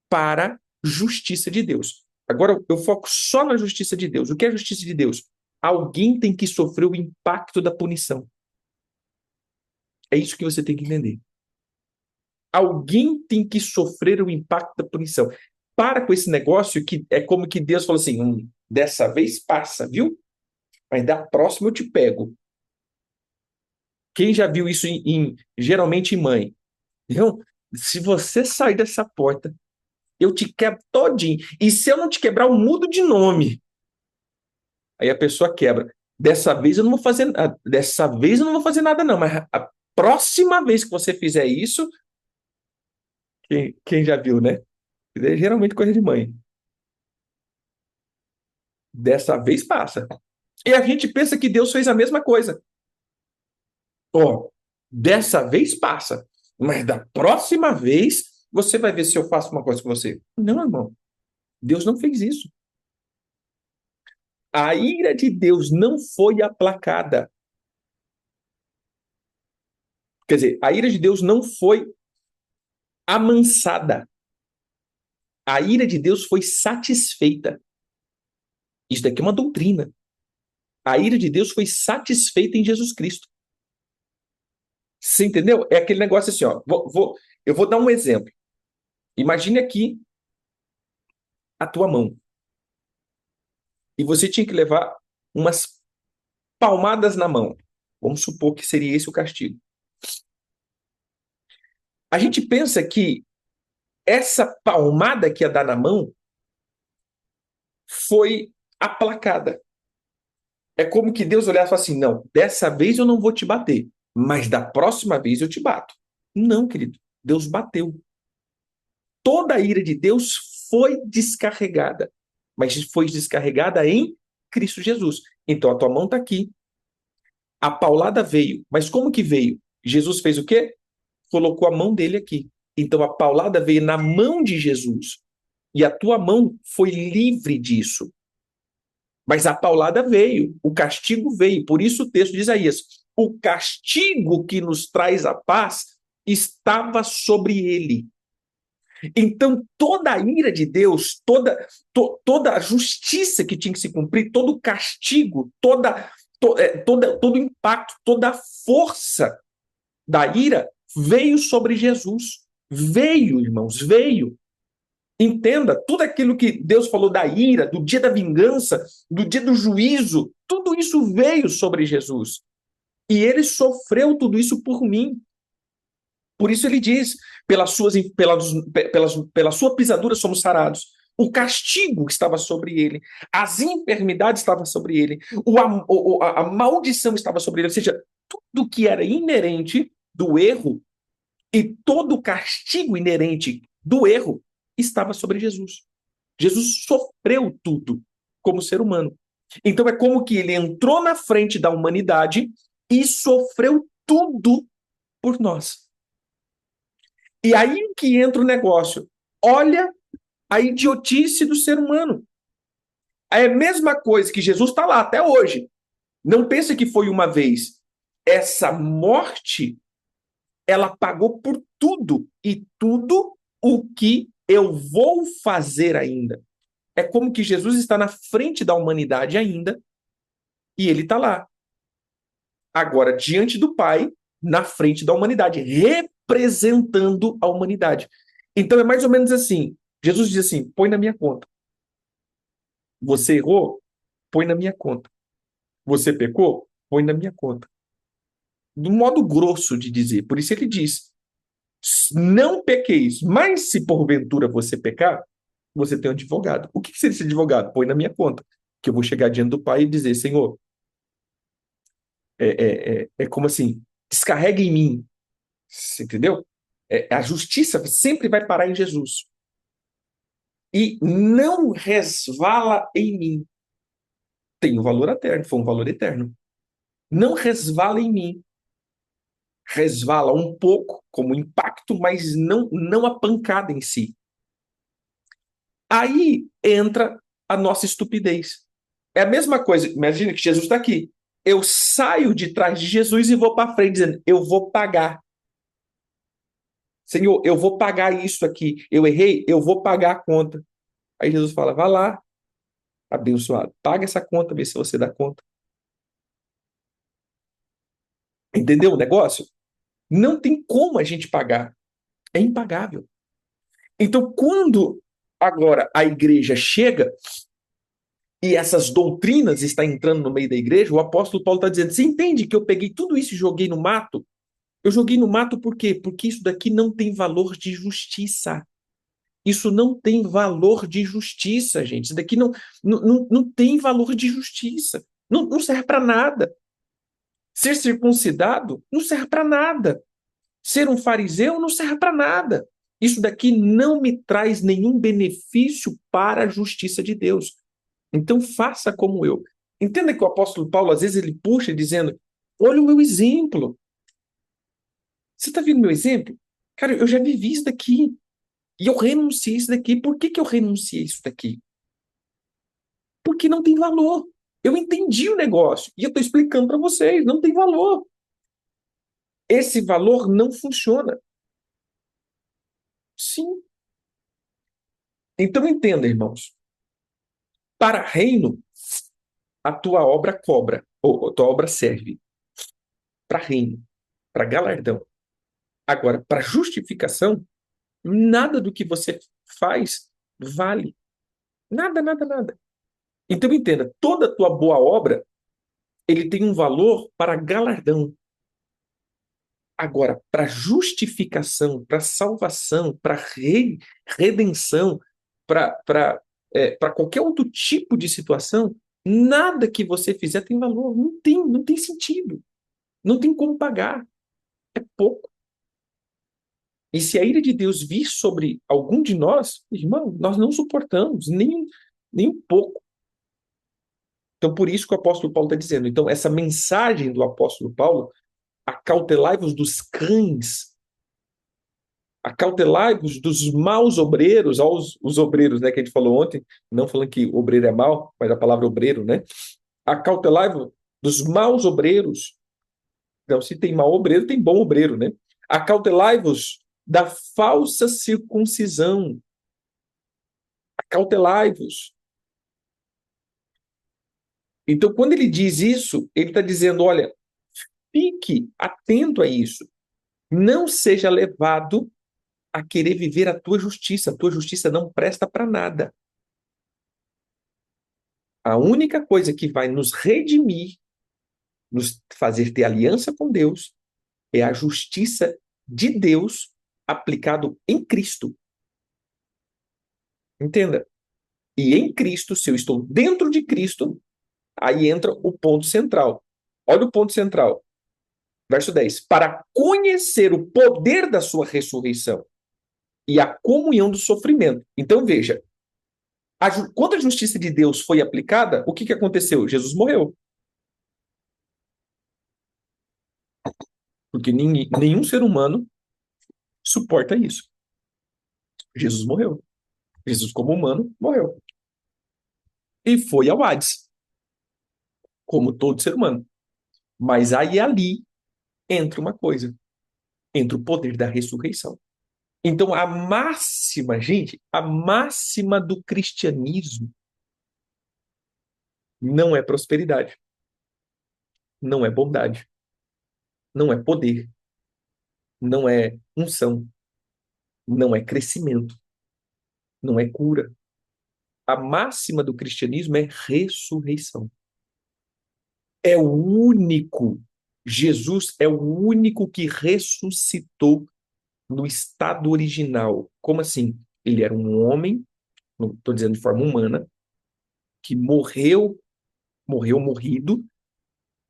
para justiça de Deus. Agora eu foco só na justiça de Deus. O que é a justiça de Deus? Alguém tem que sofrer o impacto da punição. É isso que você tem que entender. Alguém tem que sofrer o impacto da punição. Para com esse negócio que é como que Deus falou assim, dessa vez passa, viu? Mas da próxima eu te pego. Quem já viu isso geralmente em mãe? Então, se você sair dessa porta, eu te quebro todinho. E se eu não te quebrar, eu mudo de nome. Aí a pessoa quebra. Dessa vez eu não vou fazer, dessa vez eu não vou fazer nada não, mas a próxima vez que você fizer isso, quem já viu, né? É geralmente coisa de mãe. Dessa vez passa. E a gente pensa que Deus fez a mesma coisa. Ó, dessa vez passa, mas da próxima vez você vai ver se eu faço uma coisa com você. Não, irmão. Deus não fez isso. A ira de Deus não foi aplacada. Quer dizer, a ira de Deus não foi amansada. A ira de Deus foi satisfeita. Isso daqui é uma doutrina. A ira de Deus foi satisfeita em Jesus Cristo. Você entendeu? É aquele negócio assim, ó. Eu vou dar um exemplo. Imagine aqui a tua mão. E você tinha que levar umas palmadas na mão. Vamos supor que seria esse o castigo. A gente pensa que essa palmada que ia dar na mão foi aplacada. É como que Deus olhasse e falasse assim: não, dessa vez eu não vou te bater, mas da próxima vez eu te bato. Não, querido. Deus bateu. Toda a ira de Deus foi descarregada, mas foi descarregada em Cristo Jesus. Então a tua mão está aqui. A paulada veio, mas como que veio? Jesus fez o quê? Colocou a mão dele aqui. Então a paulada veio na mão de Jesus. E a tua mão foi livre disso. Mas a paulada veio, o castigo veio. Por isso o texto de Isaías: o castigo que nos traz a paz estava sobre ele. Então toda a ira de Deus, toda a justiça que tinha que se cumprir, todo o castigo, todo o impacto, toda a força da ira veio sobre Jesus. Veio, irmãos, veio. Entenda, tudo aquilo que Deus falou da ira, do dia da vingança, do dia do juízo, tudo isso veio sobre Jesus. E ele sofreu tudo isso por mim. Por isso ele diz: pela sua pisadura somos sarados. O castigo estava sobre ele, as enfermidades estavam sobre ele, a maldição estava sobre ele. Ou seja, tudo que era inerente do erro e todo o castigo inerente do erro estava sobre Jesus. Jesus sofreu tudo como ser humano. Então é como que ele entrou na frente da humanidade e sofreu tudo por nós. E aí que entra o negócio. Olha a idiotice do ser humano. É a mesma coisa que Jesus está lá até hoje. Não pense que foi uma vez. Essa morte, ela pagou por tudo. E tudo o que eu vou fazer ainda. É como que Jesus está na frente da humanidade ainda e ele está lá. Agora, diante do Pai, na frente da humanidade, representando a humanidade. Então é mais ou menos assim. Jesus diz assim: põe na minha conta. Você errou? Põe na minha conta. Você pecou? Põe na minha conta. Do modo grosso de dizer. Por isso ele diz: não pequeis, mas se porventura você pecar, você tem um advogado. O que seria esse advogado? Põe na minha conta. Que eu vou chegar diante do Pai e dizer: Senhor, é como assim, descarrega em mim. Você entendeu? A justiça sempre vai parar em Jesus. E não resvala em mim. Tem um valor eterno, foi um valor eterno. Não resvala em mim. Resvala um pouco como impacto, mas não a pancada em si. Aí entra a nossa estupidez. É a mesma coisa, imagina que Jesus está aqui. Eu saio de trás de Jesus e vou para frente dizendo: eu vou pagar. Senhor, eu vou pagar isso aqui. Eu errei, eu vou pagar a conta. Aí Jesus fala: vá lá, abençoado, paga essa conta, vê se você dá conta. Entendeu o negócio? Não tem como a gente pagar. É impagável. Então, quando agora a igreja chega e essas doutrinas estão entrando no meio da igreja, o apóstolo Paulo está dizendo: você entende que eu peguei tudo isso e joguei no mato? Eu joguei no mato por quê? Porque isso daqui não tem valor de justiça. Isso não tem valor de justiça, gente. Isso daqui não tem valor de justiça. Não serve para nada. Ser circuncidado não serve para nada. Ser um fariseu não serve para nada. Isso daqui não me traz nenhum benefício para a justiça de Deus. Então faça como eu. Entenda que o apóstolo Paulo, às vezes, ele puxa dizendo: olha o meu exemplo. Você está vendo meu exemplo? Cara, eu já vivi isso daqui. E eu renunciei isso daqui. Por que eu renunciei isso daqui? Porque não tem valor. Eu entendi o negócio. E eu estou explicando para vocês: não tem valor. Esse valor não funciona. Sim. Então entenda, irmãos. Para reino, a tua obra cobra, ou a tua obra serve para reino, para galardão. Agora, para justificação, nada do que você faz vale. Nada, nada, nada. Então entenda, toda a tua boa obra, ele tem um valor para galardão. Agora, para justificação, para salvação, para redenção, para qualquer outro tipo de situação, nada que você fizer tem valor. Não tem sentido. Não tem como pagar. É pouco. E se a ira de Deus vir sobre algum de nós, irmão, nós não suportamos nem um pouco. Então, por isso que o apóstolo Paulo está dizendo. Então, essa mensagem do apóstolo Paulo, acautelai-vos dos cães, acautelai-vos dos maus obreiros, os obreiros, né, que a gente falou ontem, não falando que obreiro é mau, mas a palavra obreiro, né? Acautelai-vos dos maus obreiros. Então, se tem mau obreiro, tem bom obreiro, né? Acautelai-vos da falsa circuncisão. Acautelai-vos. Então, quando ele diz isso, ele está dizendo: olha, fique atento a isso. Não seja levado a querer viver a tua justiça. A tua justiça não presta para nada. A única coisa que vai nos redimir, nos fazer ter aliança com Deus, é a justiça de Deus aplicado em Cristo. Entenda? E em Cristo, se eu estou dentro de Cristo, aí entra o ponto central. Olha o ponto central. Verso 10. Para conhecer o poder da sua ressurreição e a comunhão do sofrimento. Então, veja, quando a justiça de Deus foi aplicada, o que aconteceu? Jesus morreu. Porque nenhum ser humano suporta isso. Jesus morreu. Jesus, como humano, morreu. E foi ao Hades, como todo ser humano. Mas aí ali entra uma coisa, entra o poder da ressurreição. Então, a máxima, gente, a máxima do cristianismo não é prosperidade, não é bondade, não é poder, não é unção, não é crescimento, não é cura. A máxima do cristianismo é ressurreição. É o único, Jesus é o único que ressuscitou no estado original. Como assim? Ele era um homem, não estou dizendo de forma humana, que morrido,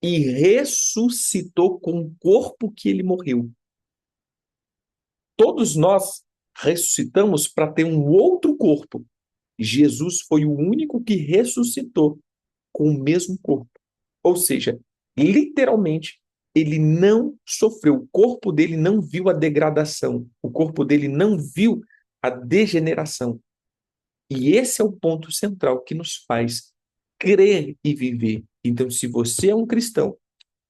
e ressuscitou com o corpo que ele morreu. Todos nós ressuscitamos para ter um outro corpo. Jesus foi o único que ressuscitou com o mesmo corpo. Ou seja, literalmente, ele não sofreu, o corpo dele não viu a degradação, o corpo dele não viu a degeneração. E esse é o ponto central que nos faz crer e viver. Então, se você é um cristão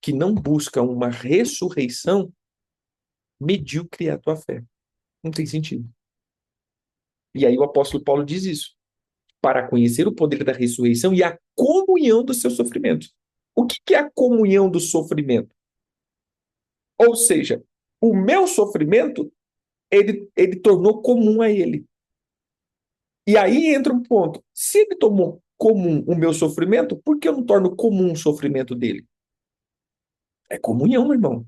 que não busca uma ressurreição, medíocre é a tua fé. Não tem sentido. E aí o apóstolo Paulo diz isso, para conhecer o poder da ressurreição e a comunhão do seu sofrimento. O que é a comunhão do sofrimento? Ou seja, o meu sofrimento, ele tornou comum a ele. E aí entra um ponto. Se ele tomou comum o meu sofrimento, por que eu não torno comum o sofrimento dele? É comunhão, meu irmão.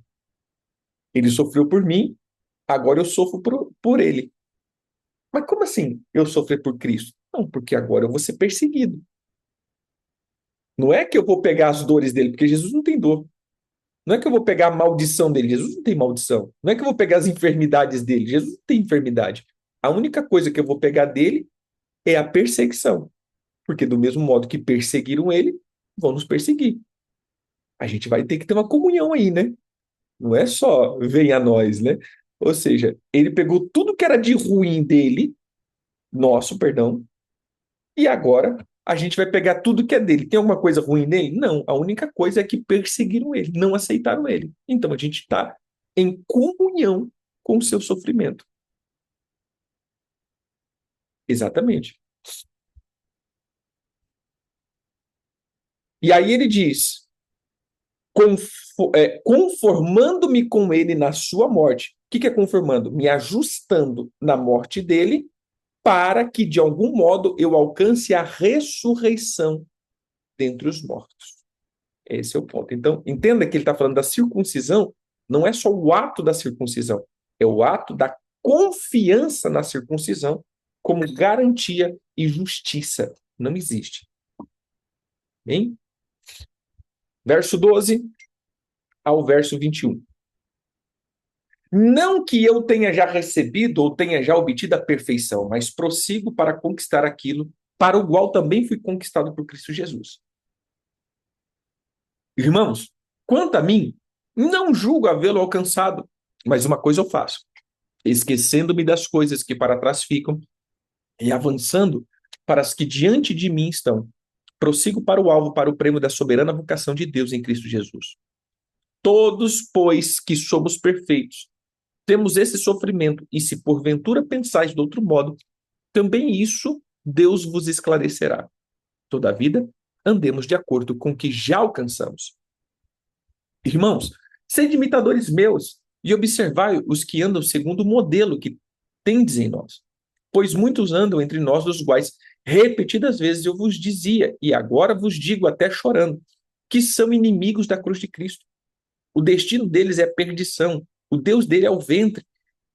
Ele sofreu por mim, agora eu sofro por ele. Mas como assim eu sofrer por Cristo? Não, porque agora eu vou ser perseguido. Não é que eu vou pegar as dores dele, porque Jesus não tem dor. Não é que eu vou pegar a maldição dele, Jesus não tem maldição. Não é que eu vou pegar as enfermidades dele, Jesus não tem enfermidade. A única coisa que eu vou pegar dele é a perseguição. Porque do mesmo modo que perseguiram ele, vão nos perseguir. A gente vai ter que ter uma comunhão aí, né? Não é só vem a nós, né? Ou seja, ele pegou tudo que era de ruim dele, nosso, perdão, e agora a gente vai pegar tudo que é dele. Tem alguma coisa ruim nele? Não. A única coisa é que perseguiram ele, não aceitaram ele. Então a gente está em comunhão com o seu sofrimento. Exatamente. E aí ele diz: conformando-me com ele na sua morte. O que é conformando? Me ajustando na morte dele, para que de algum modo eu alcance a ressurreição dentre os mortos. Esse é o ponto. Então, entenda que ele está falando da circuncisão, não é só o ato da circuncisão, é o ato da confiança na circuncisão como garantia e justiça. Não existe. Bem? Verso 12 ao verso 21. Não que eu tenha já recebido ou tenha já obtido a perfeição, mas prossigo para conquistar aquilo para o qual também fui conquistado por Cristo Jesus. Irmãos, quanto a mim, não julgo havê-lo alcançado, mas uma coisa eu faço, esquecendo-me das coisas que para trás ficam e avançando para as que diante de mim estão. Prossigo para o alvo, para o prêmio da soberana vocação de Deus em Cristo Jesus. Todos, pois, que somos perfeitos, temos esse sofrimento, e se porventura pensais de outro modo, também isso Deus vos esclarecerá. Todavia, andemos de acordo com o que já alcançamos. Irmãos, sede imitadores meus e observai os que andam segundo o modelo que tendes em nós. Pois muitos andam entre nós, dos quais repetidas vezes eu vos dizia, e agora vos digo até chorando, que são inimigos da cruz de Cristo. O destino deles é perdição, o Deus dele é o ventre,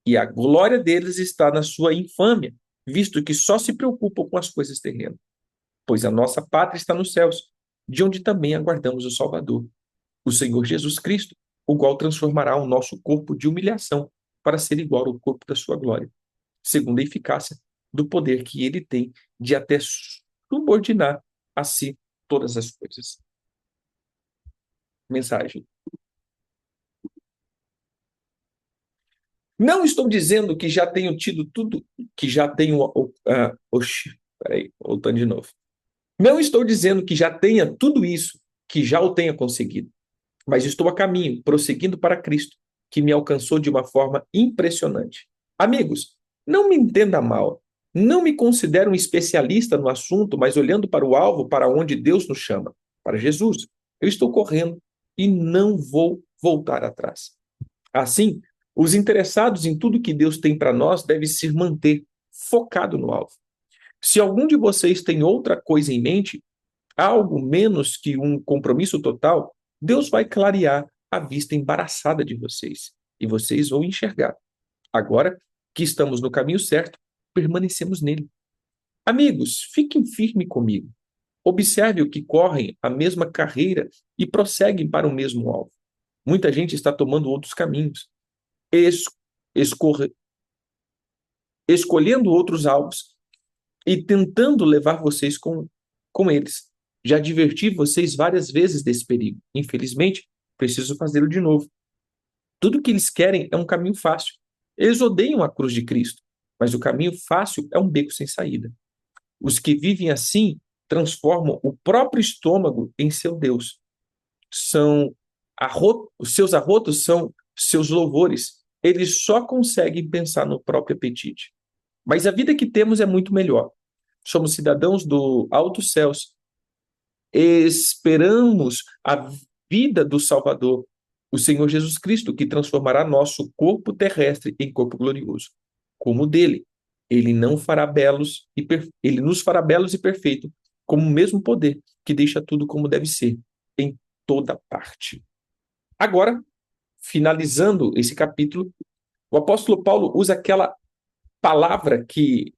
e a glória deles está na sua infâmia, visto que só se preocupam com as coisas terrenas. Pois a nossa pátria está nos céus, de onde também aguardamos o Salvador, o Senhor Jesus Cristo, o qual transformará o nosso corpo de humilhação para ser igual ao corpo da sua glória, segundo a eficácia do poder que ele tem de até subordinar a si todas as coisas. Mensagem. Não estou dizendo que já tenho tido tudo, que já tenho. Peraí, voltando de novo. Não estou dizendo que já tenha tudo isso, que já o tenha conseguido, mas estou a caminho, prosseguindo para Cristo, que me alcançou de uma forma impressionante. Amigos, não me entenda mal. Não me considero um especialista no assunto, mas olhando para o alvo, para onde Deus nos chama, para Jesus. Eu estou correndo e não vou voltar atrás. Assim, os interessados em tudo que Deus tem para nós devem se manter focado no alvo. Se algum de vocês tem outra coisa em mente, algo menos que um compromisso total, Deus vai clarear a vista embaraçada de vocês e vocês vão enxergar. Agora que estamos no caminho certo, permanecemos nele. Amigos, fiquem firmes comigo. Observe o que correm a mesma carreira e prosseguem para o mesmo alvo. Muita gente está tomando outros caminhos, es escorre escolhendo outros alvos e tentando levar vocês com eles. Já adverti vocês várias vezes desse perigo. Infelizmente, preciso fazê-lo de novo. Tudo que eles querem é um caminho fácil. Eles odeiam a cruz de Cristo, mas o caminho fácil é um beco sem saída. Os que vivem assim transformam o próprio estômago em seu Deus. Os seus arrotos são seus louvores. Eles só conseguem pensar no próprio apetite. Mas a vida que temos é muito melhor. Somos cidadãos do altos céus. Esperamos a vida do Salvador, o Senhor Jesus Cristo, que transformará nosso corpo terrestre em corpo glorioso, como o dele. Ele não fará belos e ele nos fará belos e perfeitos, como o mesmo poder que deixa tudo como deve ser, em toda parte. Agora, finalizando esse capítulo, o apóstolo Paulo usa aquela palavra que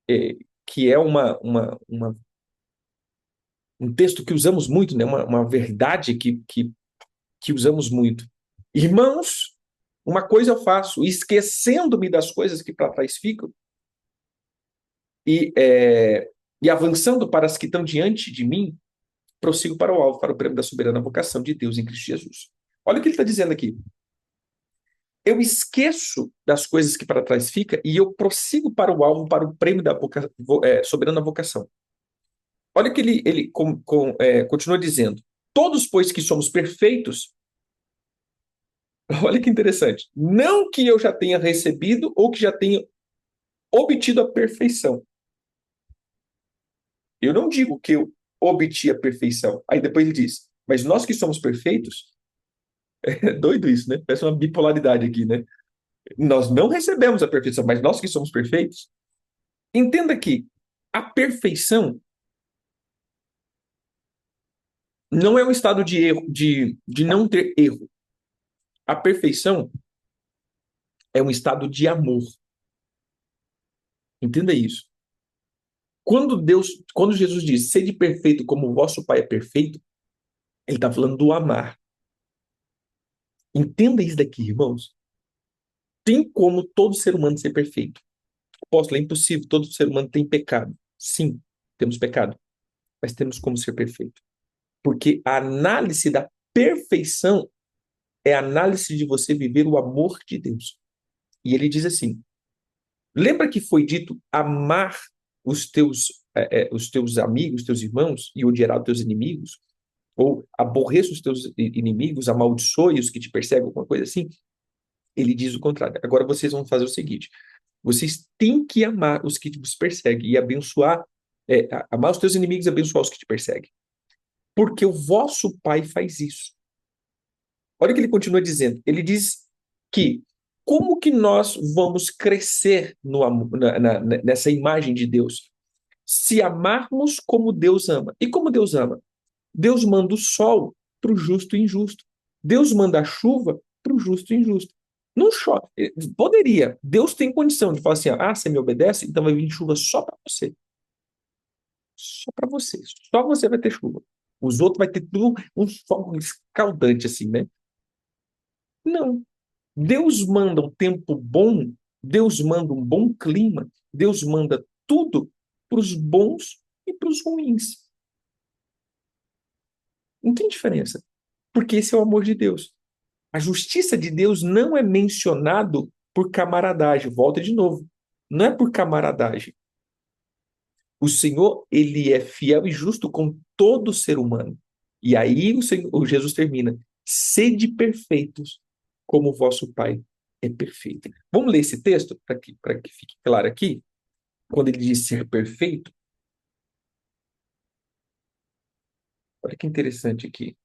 é uma Um texto que usamos muito, né? Uma verdade que usamos muito. Irmãos, uma coisa eu faço, esquecendo-me das coisas que para trás ficam e, e avançando para as que estão diante de mim, prossigo para o alvo, para o prêmio da soberana vocação de Deus em Cristo Jesus. Olha o que ele está dizendo aqui. Eu esqueço das coisas que para trás ficam e eu prossigo para o alvo, para o prêmio da soberana vocação. Olha o que ele continua dizendo. Todos, pois, que somos perfeitos, olha que interessante, não que eu já tenha recebido ou que já tenha obtido a perfeição. Eu não digo que eu obti a perfeição. Aí depois ele diz, mas nós que somos perfeitos, é doido isso, né? Parece uma bipolaridade aqui, né? Nós não recebemos a perfeição, mas nós que somos perfeitos. Entenda que a perfeição não é um estado de erro, de não ter erro. A perfeição é um estado de amor. Entenda isso. Quando Jesus diz, sede perfeito como o vosso Pai é perfeito, ele está falando do amar. Entenda isso daqui, irmãos. Tem como todo ser humano ser perfeito. Apóstolo, é impossível, todo ser humano tem pecado. Sim, temos pecado, mas temos como ser perfeito. Porque a análise da perfeição é a análise de você viver o amor de Deus. E ele diz assim, lembra que foi dito amar os teus amigos, os teus irmãos, e odiar os teus inimigos? Ou aborreça os teus inimigos, amaldiçoe os que te perseguem, alguma coisa assim? Ele diz o contrário. Agora vocês vão fazer o seguinte, vocês têm que amar os que vos perseguem e abençoar, amar os teus inimigos e abençoar os que te perseguem. Porque o vosso Pai faz isso. Olha o que ele continua dizendo. Ele diz que como que nós vamos crescer no amor, nessa imagem de Deus? Se amarmos como Deus ama. E como Deus ama? Deus manda o sol para o justo e injusto. Deus manda a chuva para o justo e injusto. Não chove. Poderia. Deus tem condição de falar assim: ah, você me obedece, então vai vir chuva só para você. Só para você. Só você vai ter chuva. Os outros vai ter tudo um sol escaldante assim, né? Não. Deus manda um tempo bom, Deus manda um bom clima, Deus manda tudo para os bons e para os ruins. Não tem diferença. Porque esse é o amor de Deus. A justiça de Deus não é mencionado por camaradagem. Volta de novo. Não é por camaradagem. O Senhor, ele é fiel e justo com todo ser humano. E aí o Jesus termina: sede perfeitos, como o vosso Pai é perfeito. Vamos ler esse texto para que fique claro aqui? Quando ele diz ser perfeito, olha que interessante aqui.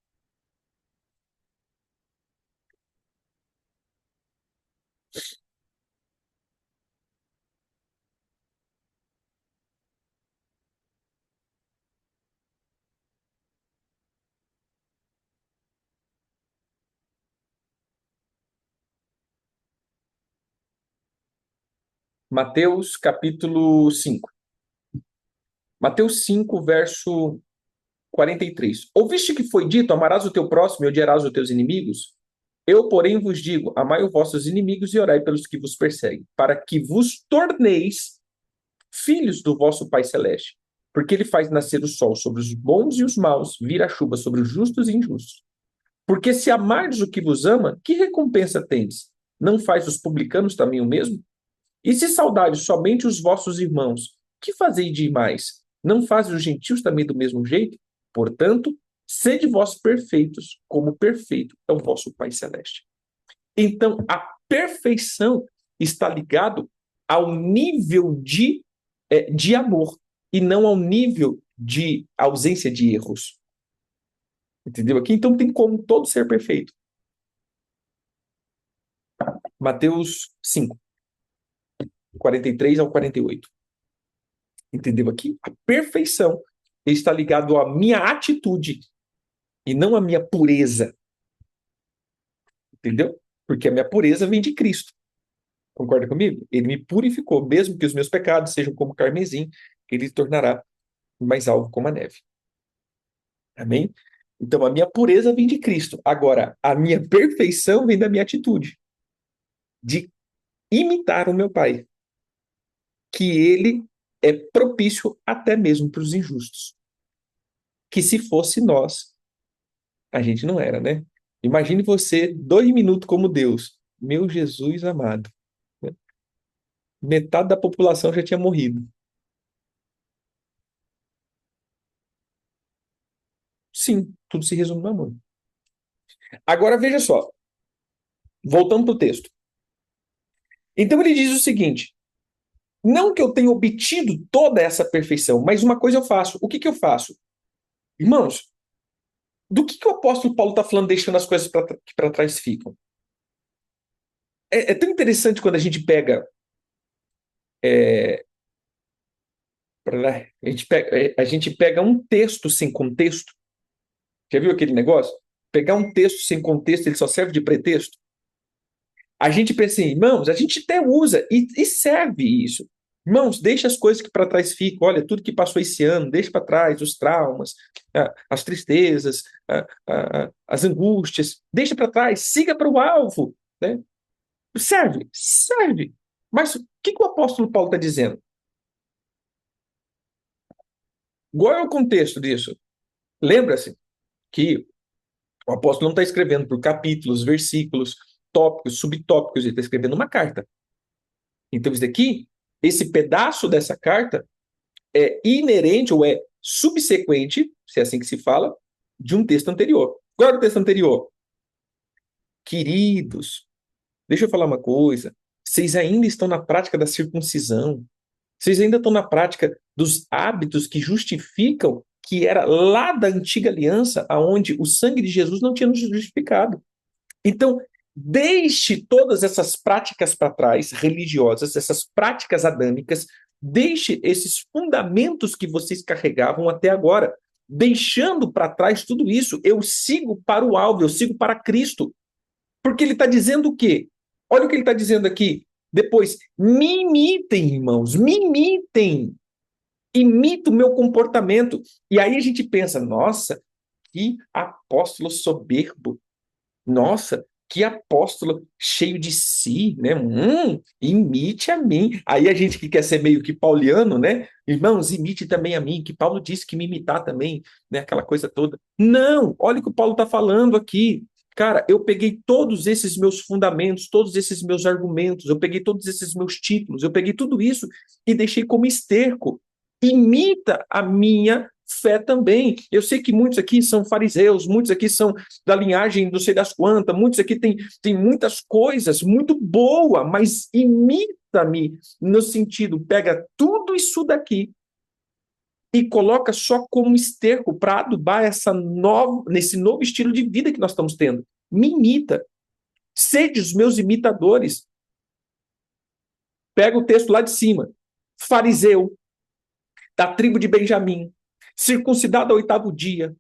Mateus capítulo 5. Mateus 5, verso 43. Ouviste que foi dito, amarás o teu próximo e odiarás os teus inimigos? Eu, porém, vos digo, amai os vossos inimigos e orai pelos que vos perseguem, para que vos torneis filhos do vosso Pai Celeste. Porque ele faz nascer o sol sobre os bons e os maus, vira a chuva sobre os justos e injustos. Porque se amardes o que vos ama, que recompensa tendes? Não faz os publicanos também o mesmo? E se saudardes somente os vossos irmãos, que fazei de mais? Não fazem os gentios também do mesmo jeito? Portanto, sede vós perfeitos, como perfeito é o vosso Pai Celeste. Então, a perfeição está ligado ao nível de amor e não ao nível de ausência de erros. Entendeu aqui? Então, tem como todo ser perfeito. Mateus 5, 43 ao 48. Entendeu aqui? A perfeição está ligado à minha atitude e não à minha pureza. Entendeu? Porque a minha pureza vem de Cristo. Concorda comigo? Ele me purificou, mesmo que os meus pecados sejam como carmesim, ele tornará mais alvo como a neve. Amém? Então, a minha pureza vem de Cristo. Agora, a minha perfeição vem da minha atitude, de imitar o meu Pai, que ele é propício até mesmo para os injustos. Que se fosse nós, a gente não era, né? Imagine você 2 minutos como Deus. Meu Jesus amado. Né? Metade da população já tinha morrido. Sim, tudo se resume no amor. Agora veja só, voltando para o texto. Então ele diz o seguinte: não que eu tenha obtido toda essa perfeição, mas uma coisa eu faço. O que que eu faço? Irmãos, do que o apóstolo Paulo está falando, deixando as coisas que para trás ficam? É tão interessante quando a gente pega, é, a gente pega um texto sem contexto. Já viu aquele negócio? Pegar um texto sem contexto, ele só serve de pretexto. A gente pensa assim, irmãos, a gente até usa e serve isso. Irmãos, deixa as coisas que para trás ficam. Olha, tudo que passou esse ano, deixa para trás os traumas, as tristezas, as angústias. Deixa para trás, siga para o alvo. Né? Serve, serve. Mas o que o apóstolo Paulo está dizendo? Qual é o contexto disso? Lembra-se que o apóstolo não está escrevendo por capítulos, versículos, tópicos, subtópicos, ele está escrevendo uma carta. Então, isso daqui, esse pedaço dessa carta é inerente ou é subsequente, se é assim que se fala, de um texto anterior. Qual era o texto anterior? Queridos, deixa eu falar uma coisa. Vocês ainda estão na prática da circuncisão. Vocês ainda estão na prática dos hábitos que justificam que era lá da antiga aliança, aonde o sangue de Jesus não tinha nos justificado. Então, deixe todas essas práticas para trás, religiosas, essas práticas adâmicas, deixe esses fundamentos que vocês carregavam até agora. Deixando para trás tudo isso, eu sigo para o alvo, eu sigo para Cristo. Porque ele está dizendo o quê? Olha o que ele está dizendo aqui. Depois, me imitem, irmãos, me imitem. Imita o meu comportamento. E aí a gente pensa, nossa, que apóstolo soberbo. Nossa, que apóstolo cheio de si, né? Imite a mim. Aí a gente que quer ser meio que pauliano, né? Irmãos, imite também a mim, que Paulo disse que me imitar também, né? Aquela coisa toda. Não, olha o que o Paulo está falando aqui. Cara, eu peguei todos esses meus fundamentos, todos esses meus argumentos, eu peguei todos esses meus títulos, eu peguei tudo isso e deixei como esterco. Imita a minha fé também. Eu sei que muitos aqui são fariseus, muitos aqui são da linhagem não sei das quantas, muitos aqui tem muitas coisas muito boa, mas imita-me no sentido, pega tudo isso daqui e coloca só como esterco para adubar nesse novo estilo de vida que nós estamos tendo. Me imita. Sede os meus imitadores. Pega o texto lá de cima. Fariseu, da tribo de Benjamim, circuncidado ao 8º dia,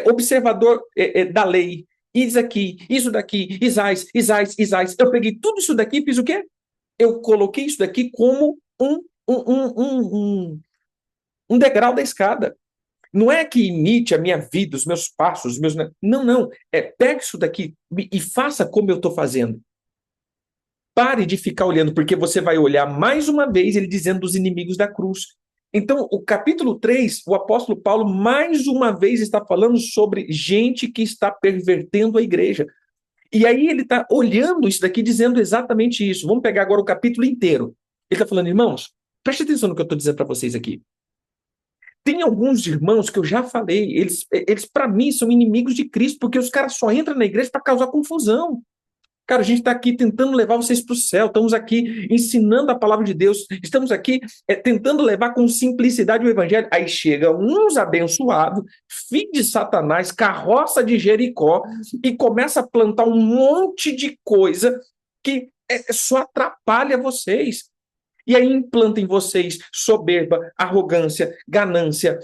observador da lei, isso aqui, isso daqui, Isais, Isais, Isais. Eu peguei tudo isso daqui e fiz o quê? Eu coloquei isso daqui como um degrau da escada. Não é que imite a minha vida, os meus passos, os meus. Não, não. Pegue isso daqui e faça como eu estou fazendo. Pare de ficar olhando, porque você vai olhar mais uma vez ele dizendo dos inimigos da cruz. Então, o capítulo 3, o apóstolo Paulo mais uma vez está falando sobre gente que está pervertendo a igreja. E aí ele está olhando isso daqui, dizendo exatamente isso. Vamos pegar agora o capítulo inteiro. Ele está falando, irmãos, preste atenção no que eu estou dizendo para vocês aqui. Tem alguns irmãos que eu já falei, eles para mim são inimigos de Cristo, porque os caras só entram na igreja para causar confusão. Cara, a gente está aqui tentando levar vocês para o céu, estamos aqui ensinando a palavra de Deus, estamos aqui tentando levar com simplicidade o evangelho. Aí chega uns abençoados, filho de Satanás, carroça de Jericó, e começa a plantar um monte de coisa que só atrapalha vocês. E aí implanta em vocês soberba, arrogância, ganância.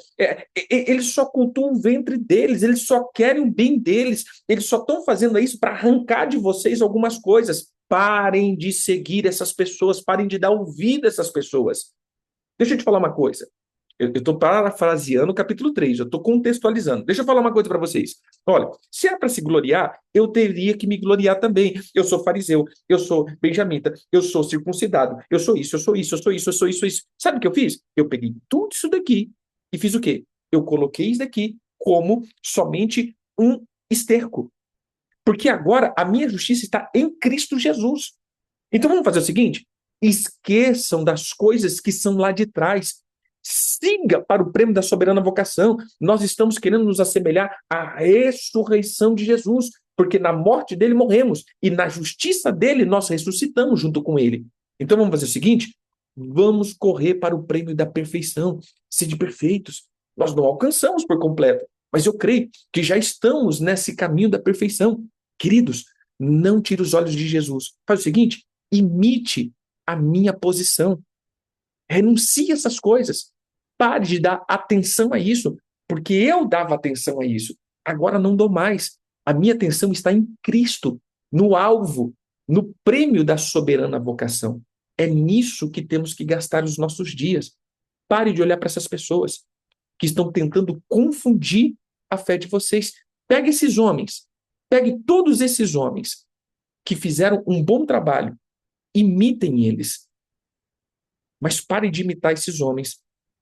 Eles só cultuam o ventre deles, eles só querem o bem deles, eles só estão fazendo isso para arrancar de vocês algumas coisas. Parem de seguir essas pessoas, parem de dar ouvido a essas pessoas. Deixa eu te falar uma coisa. Eu estou parafraseando o capítulo 3, eu estou contextualizando. Deixa eu falar uma coisa para vocês. Olha, se é para se gloriar, eu teria que me gloriar também. Eu sou fariseu, eu sou benjamita, eu sou circuncidado, eu sou isso, eu sou isso, eu sou isso, eu sou isso, eu sou isso. Sabe o que eu fiz? Eu peguei tudo isso daqui e fiz o quê? Eu coloquei isso daqui como somente um esterco. Porque agora a minha justiça está em Cristo Jesus. Então vamos fazer o seguinte: esqueçam das coisas que são lá de trás. Siga para o prêmio da soberana vocação. Nós estamos querendo nos assemelhar à ressurreição de Jesus, porque na morte dele morremos e na justiça dele nós ressuscitamos junto com ele. Então vamos fazer o seguinte: vamos correr para o prêmio da perfeição, sede perfeitos. Nós não alcançamos por completo, mas eu creio que já estamos nesse caminho da perfeição. Queridos, não tire os olhos de Jesus. Faz o seguinte: imite a minha posição. Renuncie a essas coisas. Pare de dar atenção a isso, porque eu dava atenção a isso. Agora não dou mais. A minha atenção está em Cristo, no alvo, no prêmio da soberana vocação. É nisso que temos que gastar os nossos dias. Pare de olhar para essas pessoas que estão tentando confundir a fé de vocês. Pegue esses homens, pegue todos esses homens que fizeram um bom trabalho, imitem eles, mas parem de imitar esses homens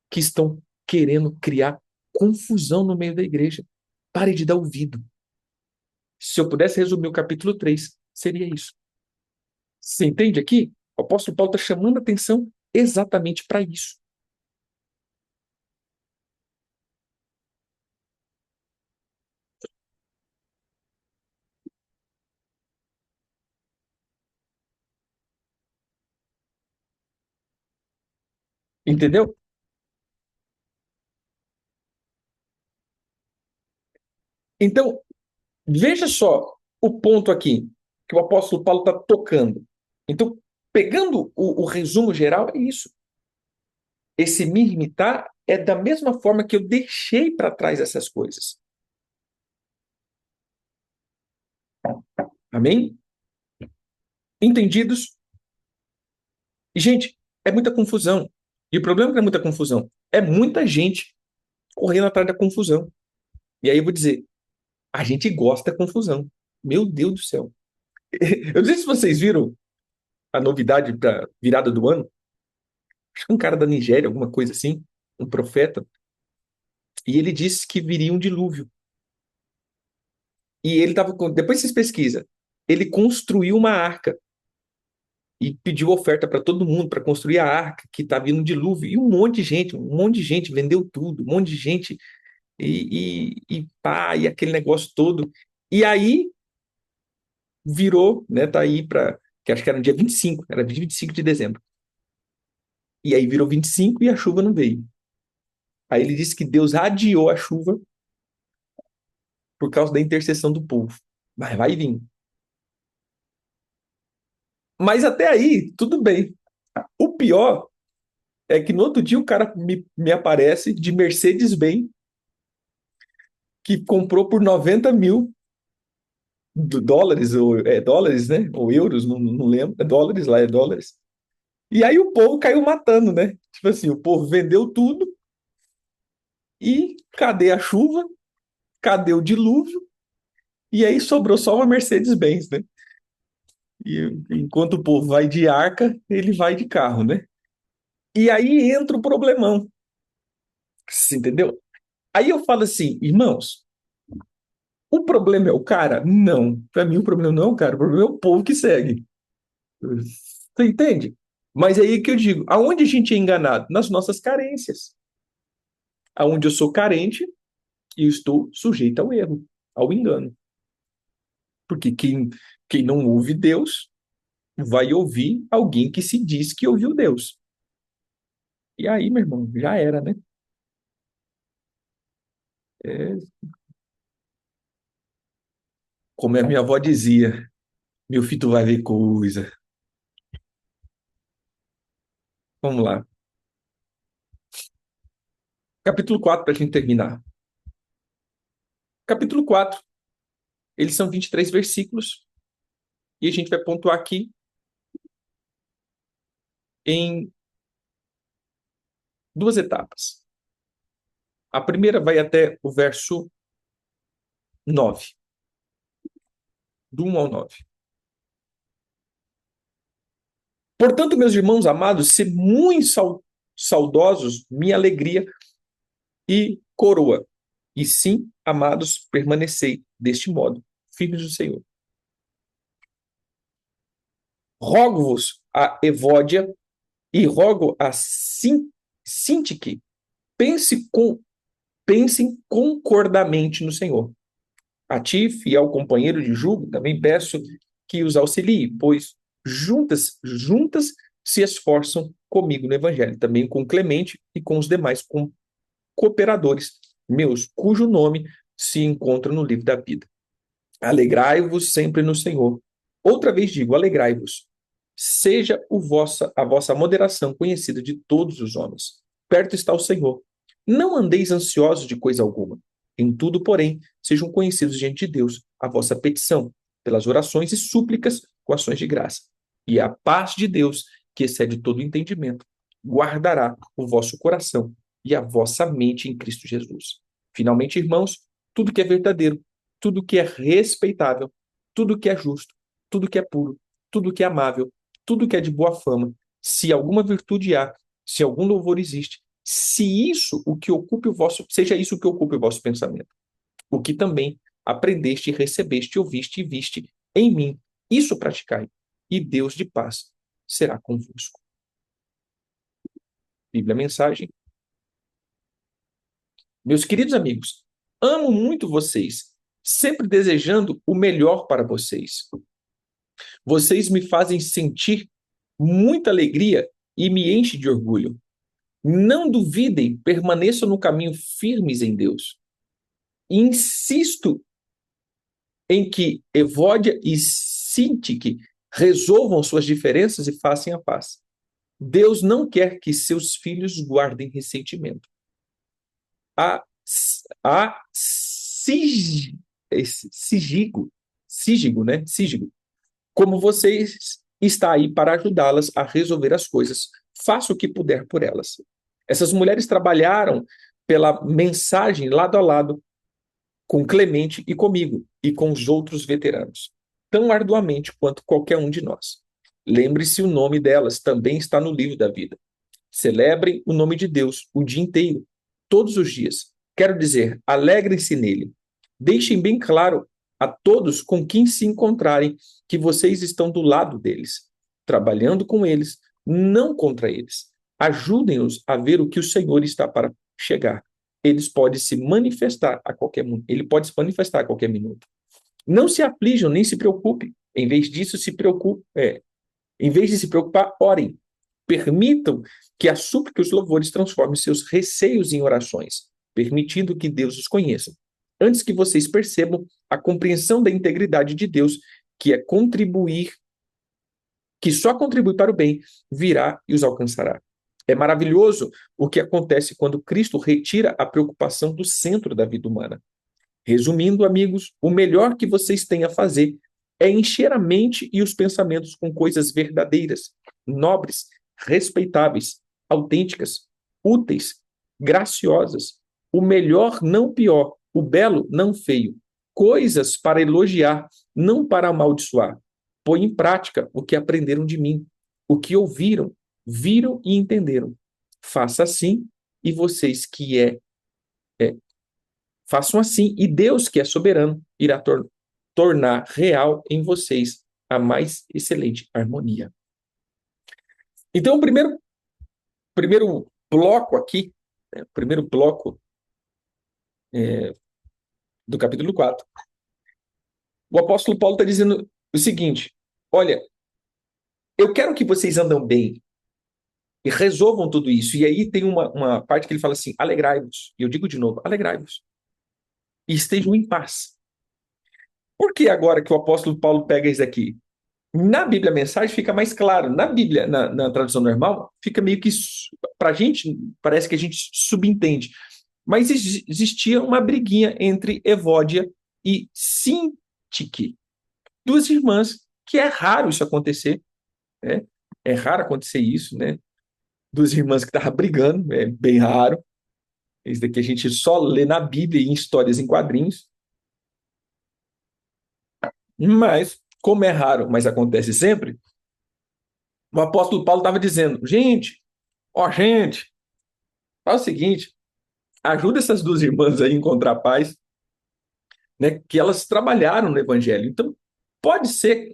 que estão querendo criar confusão no meio da igreja. Pare de dar ouvido. Se eu pudesse resumir o capítulo 3, seria isso. Você entende aqui? O apóstolo Paulo está chamando a atenção exatamente para isso. Entendeu? Então, veja só o ponto aqui que o apóstolo Paulo está tocando. Então, pegando o resumo geral, é isso. Esse me imitar é da mesma forma que eu deixei para trás essas coisas. Amém? Entendidos? E, gente, é muita confusão. E o problema é que é muita confusão. É muita gente correndo atrás da confusão. E aí eu vou dizer, a gente gosta da confusão. Meu Deus do céu. Eu não sei se vocês viram a novidade para virada do ano. Acho que um cara da Nigéria, alguma coisa assim, um profeta, e ele disse que viria um dilúvio. E ele estava com. Depois vocês pesquisam. Ele construiu uma arca e pediu oferta para todo mundo para construir a arca, que está vindo um dilúvio. E um monte de gente vendeu tudo, um monte de gente e pá, e aquele negócio todo. E aí virou, né, tá aí para, que acho que era no dia 25, era 25 de dezembro. E aí virou 25 e a chuva não veio. Aí ele disse que Deus adiou a chuva por causa da intercessão do povo. Mas vai vir. Mas até aí, tudo bem. O pior é que no outro dia o cara me aparece de Mercedes-Benz, que comprou por 90 mil dólares, ou é dólares, né? Ou euros, não lembro. É dólares lá, é dólares. E aí o povo caiu matando, né? Tipo assim, o povo vendeu tudo e cadê a chuva? Cadê o dilúvio? E aí sobrou só uma Mercedes-Benz, né? E enquanto o povo vai de arca, ele vai de carro, né? E aí entra o problemão, você entendeu? Aí eu falo assim, irmãos, o problema é o cara? Não. Para mim o problema não é o cara, o problema é o povo que segue. Você entende? Mas é aí que eu digo, aonde a gente é enganado? Nas nossas carências. Aonde eu sou carente, e estou sujeito ao erro, ao engano. Porque quem não ouve Deus vai ouvir alguém que se diz que ouviu Deus. E aí, meu irmão, já era, né? É, como a minha avó dizia, meu filho, tu vai ver coisa. Vamos lá. Capítulo 4 para a gente terminar. Capítulo 4, eles são 23 versículos, e a gente vai pontuar aqui em duas etapas. A primeira vai até o verso 9, do 1 ao 9. Portanto, meus irmãos amados, se muito saudosos, minha alegria e coroa. E sim, amados, permanecei deste modo, firmes do Senhor. Rogo-vos a Evódia e rogo a Sintique, pensem concordamente no Senhor. A ti, fiel companheiro de jugo, também peço que os auxilie, pois juntas se esforçam comigo no Evangelho, também com Clemente e com os demais cooperadores meus, cujo nome se encontra no livro da vida. Alegrai-vos sempre no Senhor. Outra vez digo, alegrai-vos. Seja a vossa moderação conhecida de todos os homens. Perto está o Senhor. Não andeis ansiosos de coisa alguma. Em tudo, porém, sejam conhecidos diante de Deus a vossa petição, pelas orações e súplicas com ações de graça. E a paz de Deus, que excede todo entendimento, guardará o vosso coração e a vossa mente em Cristo Jesus. Finalmente, irmãos, tudo que é verdadeiro, tudo que é respeitável, tudo que é justo, tudo que é puro, tudo que é amável, tudo que é de boa fama, se alguma virtude há, se algum louvor existe, se isso o que ocupe o vosso, seja isso o que ocupe o vosso pensamento, o que também aprendeste, recebeste, ouviste e viste em mim, isso praticai, e Deus de paz será convosco. Bíblia Mensagem. Meus queridos amigos, amo muito vocês, sempre desejando o melhor para vocês. Vocês me fazem sentir muita alegria e me enchem de orgulho. Não duvidem, permaneçam no caminho firmes em Deus. Insisto em que Evódia e Sintique resolvam suas diferenças e façam a paz. Deus não quer que seus filhos guardem ressentimento. A Sígigo, né? Sígigo, como vocês está aí para ajudá-las a resolver as coisas. Faça o que puder por elas. Essas mulheres trabalharam pela mensagem lado a lado com Clemente e comigo e com os outros veteranos, tão arduamente quanto qualquer um de nós. Lembre-se, o nome delas também está no livro da vida. Celebrem o nome de Deus o dia inteiro, todos os dias. Quero dizer, alegrem-se nele. Deixem bem claro a todos com quem se encontrarem que vocês estão do lado deles, trabalhando com eles, não contra eles. Ajudem-os a ver o que o Senhor está para chegar. Ele pode se manifestar a qualquer minuto. Não se aflijam nem se preocupem. Em vez de se preocupar, orem. Permitam que a súplica e os louvores transformem seus receios em orações, permitindo que Deus os conheça. Antes que vocês percebam a compreensão da integridade de Deus, que só contribui para o bem, virá e os alcançará. É maravilhoso o que acontece quando Cristo retira a preocupação do centro da vida humana. Resumindo, amigos, o melhor que vocês têm a fazer é encher a mente e os pensamentos com coisas verdadeiras, nobres, respeitáveis, autênticas, úteis, graciosas. O melhor, não pior. O belo, não feio. Coisas para elogiar, não para amaldiçoar. Põe em prática o que aprenderam de mim, o que ouviram, viram e entenderam. Faça assim, e vocês façam assim, e Deus, que é soberano, irá tornar real em vocês a mais excelente harmonia. Então, o primeiro bloco aqui, o primeiro bloco do capítulo 4, o apóstolo Paulo está dizendo o seguinte: olha, eu quero que vocês andam bem e resolvam tudo isso. E aí tem uma parte que ele fala assim: alegrai-vos. E eu digo de novo: alegrai-vos. E estejam em paz. Por que agora que o apóstolo Paulo pega isso aqui? Na Bíblia Mensagem fica mais claro. Na Bíblia, na tradução normal, fica meio que, para a gente, parece que a gente subentende. Mas existia uma briguinha entre Evódia e Sintique, duas irmãs, que é raro isso acontecer, né? É raro acontecer isso, né? Duas irmãs que estavam brigando, é bem raro. Isso daqui a gente só lê na Bíblia e em histórias em quadrinhos. Mas, como é raro, mas acontece sempre, o apóstolo Paulo estava dizendo: gente, ó, gente, faz o seguinte, ajuda essas duas irmãs aí a encontrar paz, né? Que elas trabalharam no evangelho. Então, pode ser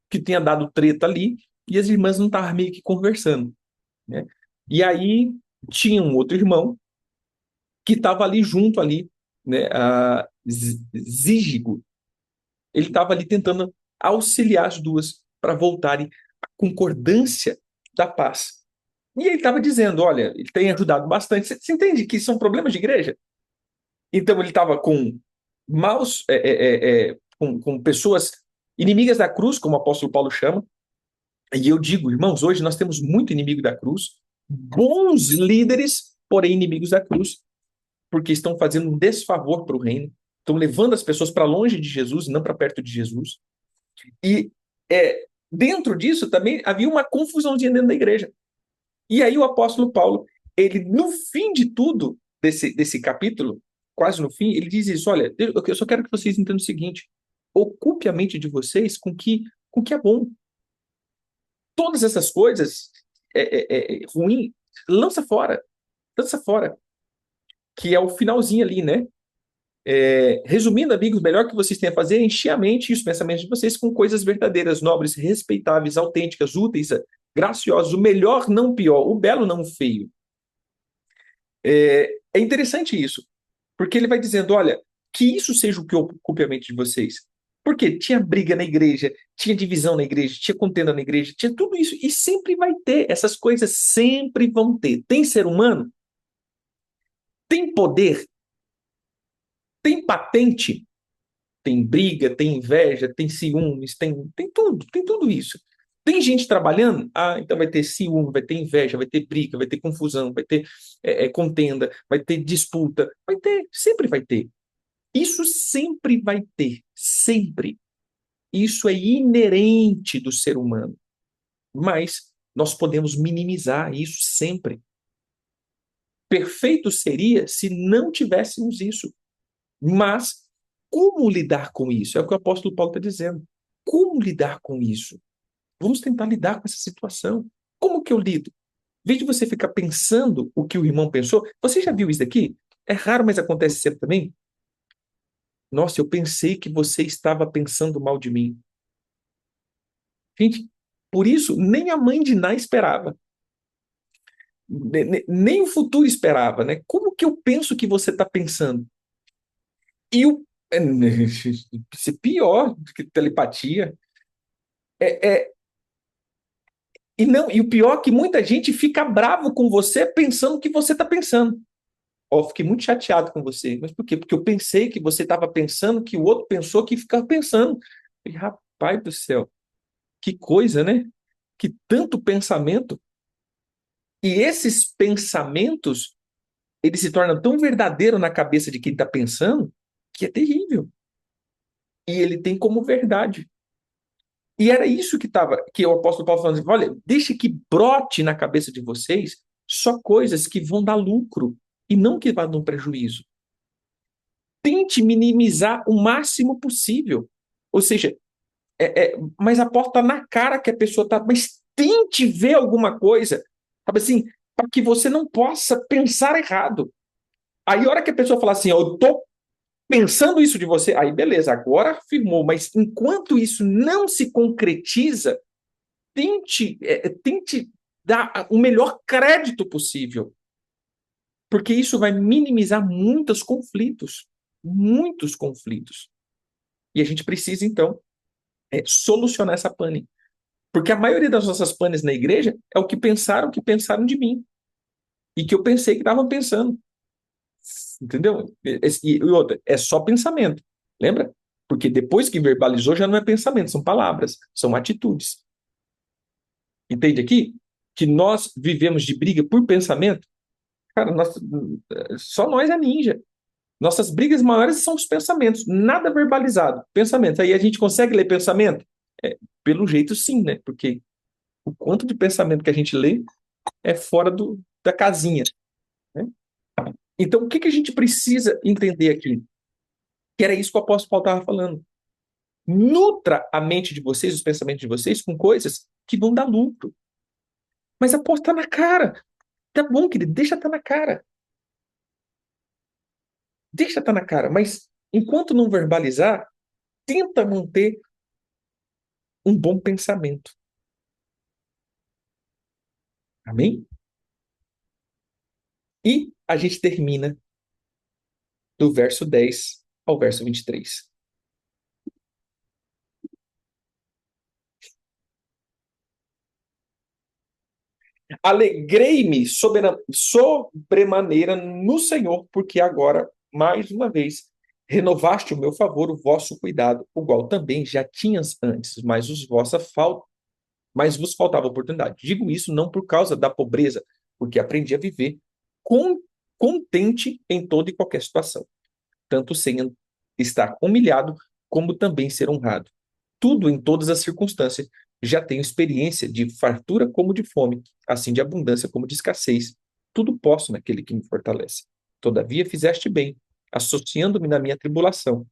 que tenha dado treta ali e as irmãs não estavam meio que conversando, né? E aí tinha um outro irmão que estava ali junto ali, né? Zígigo. Ele estava ali tentando auxiliar as duas para voltarem à concordância da paz. E ele estava dizendo, olha, ele tem ajudado bastante. Você entende que são problemas de igreja? Então ele estava com maus, com pessoas inimigas da cruz, como o apóstolo Paulo chama. E eu digo, irmãos, hoje nós temos muito inimigo da cruz, bons líderes, porém inimigos da cruz, porque estão fazendo um desfavor para o reino, estão levando as pessoas para longe de Jesus e não para perto de Jesus. E dentro disso também havia uma confusãozinha dentro da igreja. E aí o apóstolo Paulo, ele no fim de tudo, desse capítulo, quase no fim, ele diz isso, olha, eu só quero que vocês entendam o seguinte, ocupe a mente de vocês com o que é bom. Todas essas coisas ruins, lança fora, que é o finalzinho ali, né? Resumindo, amigos, o melhor que vocês têm a fazer é encher a mente e os pensamentos de vocês com coisas verdadeiras, nobres, respeitáveis, autênticas, úteis, graciosas, o melhor, não o pior, o belo, não o feio. É interessante isso, porque ele vai dizendo, olha, que isso seja o que ocupe a mente de vocês. Porque tinha briga na igreja, tinha divisão na igreja, tinha contenda na igreja, tinha tudo isso, e sempre vai ter, essas coisas sempre vão ter. Tem ser humano? Tem poder? Tem patente? Tem briga, tem inveja, tem ciúmes, tem tudo isso. Tem gente trabalhando? Ah, então vai ter ciúme, vai ter inveja, vai ter briga, vai ter confusão, vai ter contenda, vai ter disputa, vai ter, sempre vai ter. Isso sempre vai ter, sempre. Isso é inerente do ser humano. Mas nós podemos minimizar isso sempre. Perfeito seria se não tivéssemos isso. Mas como lidar com isso? É o que o apóstolo Paulo está dizendo. Como lidar com isso? Vamos tentar lidar com essa situação. Como que eu lido? Em vez de você ficar pensando o que o irmão pensou, você já viu isso daqui? É raro, mas acontece sempre também. Nossa, eu pensei que você estava pensando mal de mim. Gente, por isso, nem a mãe de Ná esperava. Nem o futuro esperava, né? Como que eu penso que você está pensando? E o se pior do que telepatia é, e o pior é que muita gente fica bravo com você pensando o que você está pensando. Ó, eu fiquei muito chateado com você. Mas por quê? Porque eu pensei que você estava pensando que o outro pensou que ficava pensando. E, rapaz do céu, que coisa, né? Que tanto pensamento. E esses pensamentos, eles se tornam tão verdadeiros na cabeça de quem está pensando, que é terrível. E ele tem como verdade. E era isso que o apóstolo Paulo falando, olha, deixe que brote na cabeça de vocês só coisas que vão dar lucro e não que vão dar um prejuízo. Tente minimizar o máximo possível. Ou seja, mas a porta tá na cara que a pessoa está, mas tente ver alguma coisa, sabe assim, para que você não possa pensar errado. Aí a hora que a pessoa fala assim, eu estou pensando isso de você, aí beleza, agora afirmou, mas enquanto isso não se concretiza, tente dar o melhor crédito possível, porque isso vai minimizar muitos conflitos, muitos conflitos. E a gente precisa, então, solucionar essa pane. Porque a maioria das nossas panes na igreja é o que pensaram de mim. E que eu pensei que estavam pensando. Entendeu? E outra, é só pensamento. Lembra? Porque depois que verbalizou, já não é pensamento, são palavras, são atitudes. Entende aqui? Que nós vivemos de briga por pensamento. Cara, só nós é ninja. Nossas brigas maiores são os pensamentos, nada verbalizado. Pensamento. Aí a gente consegue ler pensamento? Pelo jeito, sim, né? Porque o quanto de pensamento que a gente lê é fora da casinha, né? Então, o que que a gente precisa entender aqui? Que era isso que o apóstolo Paulo estava falando. Nutra a mente de vocês, os pensamentos de vocês, com coisas que vão dar lucro. Mas apóstolo, está na cara. Tá bom, querido, deixa estar na cara. Deixa estar na cara. Mas enquanto não verbalizar, tenta manter um bom pensamento. Amém? E a gente termina do verso 10 ao verso 23. Alegrei-me sobremaneira no Senhor, porque agora, mais uma vez, renovaste o meu favor, o vosso cuidado, o qual também já tinhas antes, mas vos faltava oportunidade. Digo isso não por causa da pobreza, porque aprendi a viver com, contente em toda e qualquer situação, tanto sem estar humilhado, como também ser honrado. Tudo em todas as circunstâncias. Já tenho experiência de fartura como de fome, assim de abundância como de escassez. Tudo posso naquele que me fortalece. Todavia fizeste bem, associando-me na minha tribulação.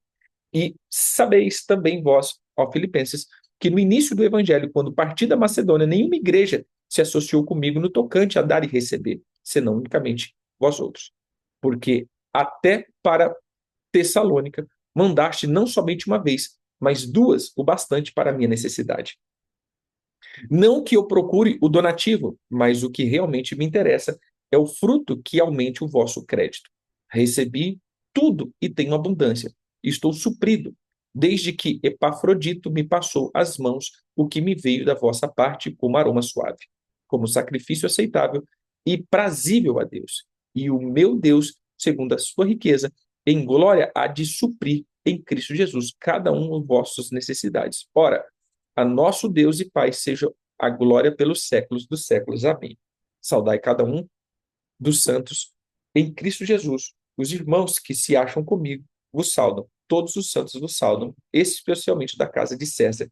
E sabeis também vós, ó Filipenses, que no início do evangelho, quando parti da Macedônia, nenhuma igreja se associou comigo no tocante a dar e receber, senão unicamente vós outros. Porque até para Tessalônica mandaste não somente uma vez, mas duas, o bastante para a minha necessidade. Não que eu procure o donativo, mas o que realmente me interessa é o fruto que aumente o vosso crédito. Recebi tudo e tenho abundância. Estou suprido, desde que Epafrodito me passou às mãos o que me veio da vossa parte como aroma suave, como sacrifício aceitável e prazível a Deus. E o meu Deus, segundo a sua riqueza, em glória, há de suprir em Cristo Jesus cada um das vossas necessidades. Ora, a nosso Deus e Pai seja a glória pelos séculos dos séculos. Amém. Saudai cada um dos santos em Cristo Jesus. Os irmãos que se acham comigo vos saudam. Todos os santos vos saudam, especialmente da casa de César.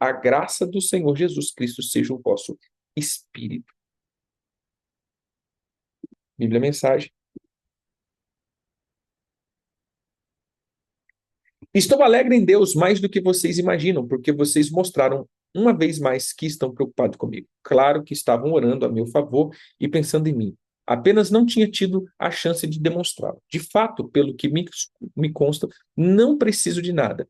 A graça do Senhor Jesus Cristo seja o vosso espírito. Bíblia Mensagem. Estou alegre em Deus mais do que vocês imaginam, porque vocês mostraram uma vez mais que estão preocupados comigo. Claro que estavam orando a meu favor e pensando em mim. Apenas não tinha tido a chance de demonstrá-lo. De fato, pelo que me consta, não preciso de nada.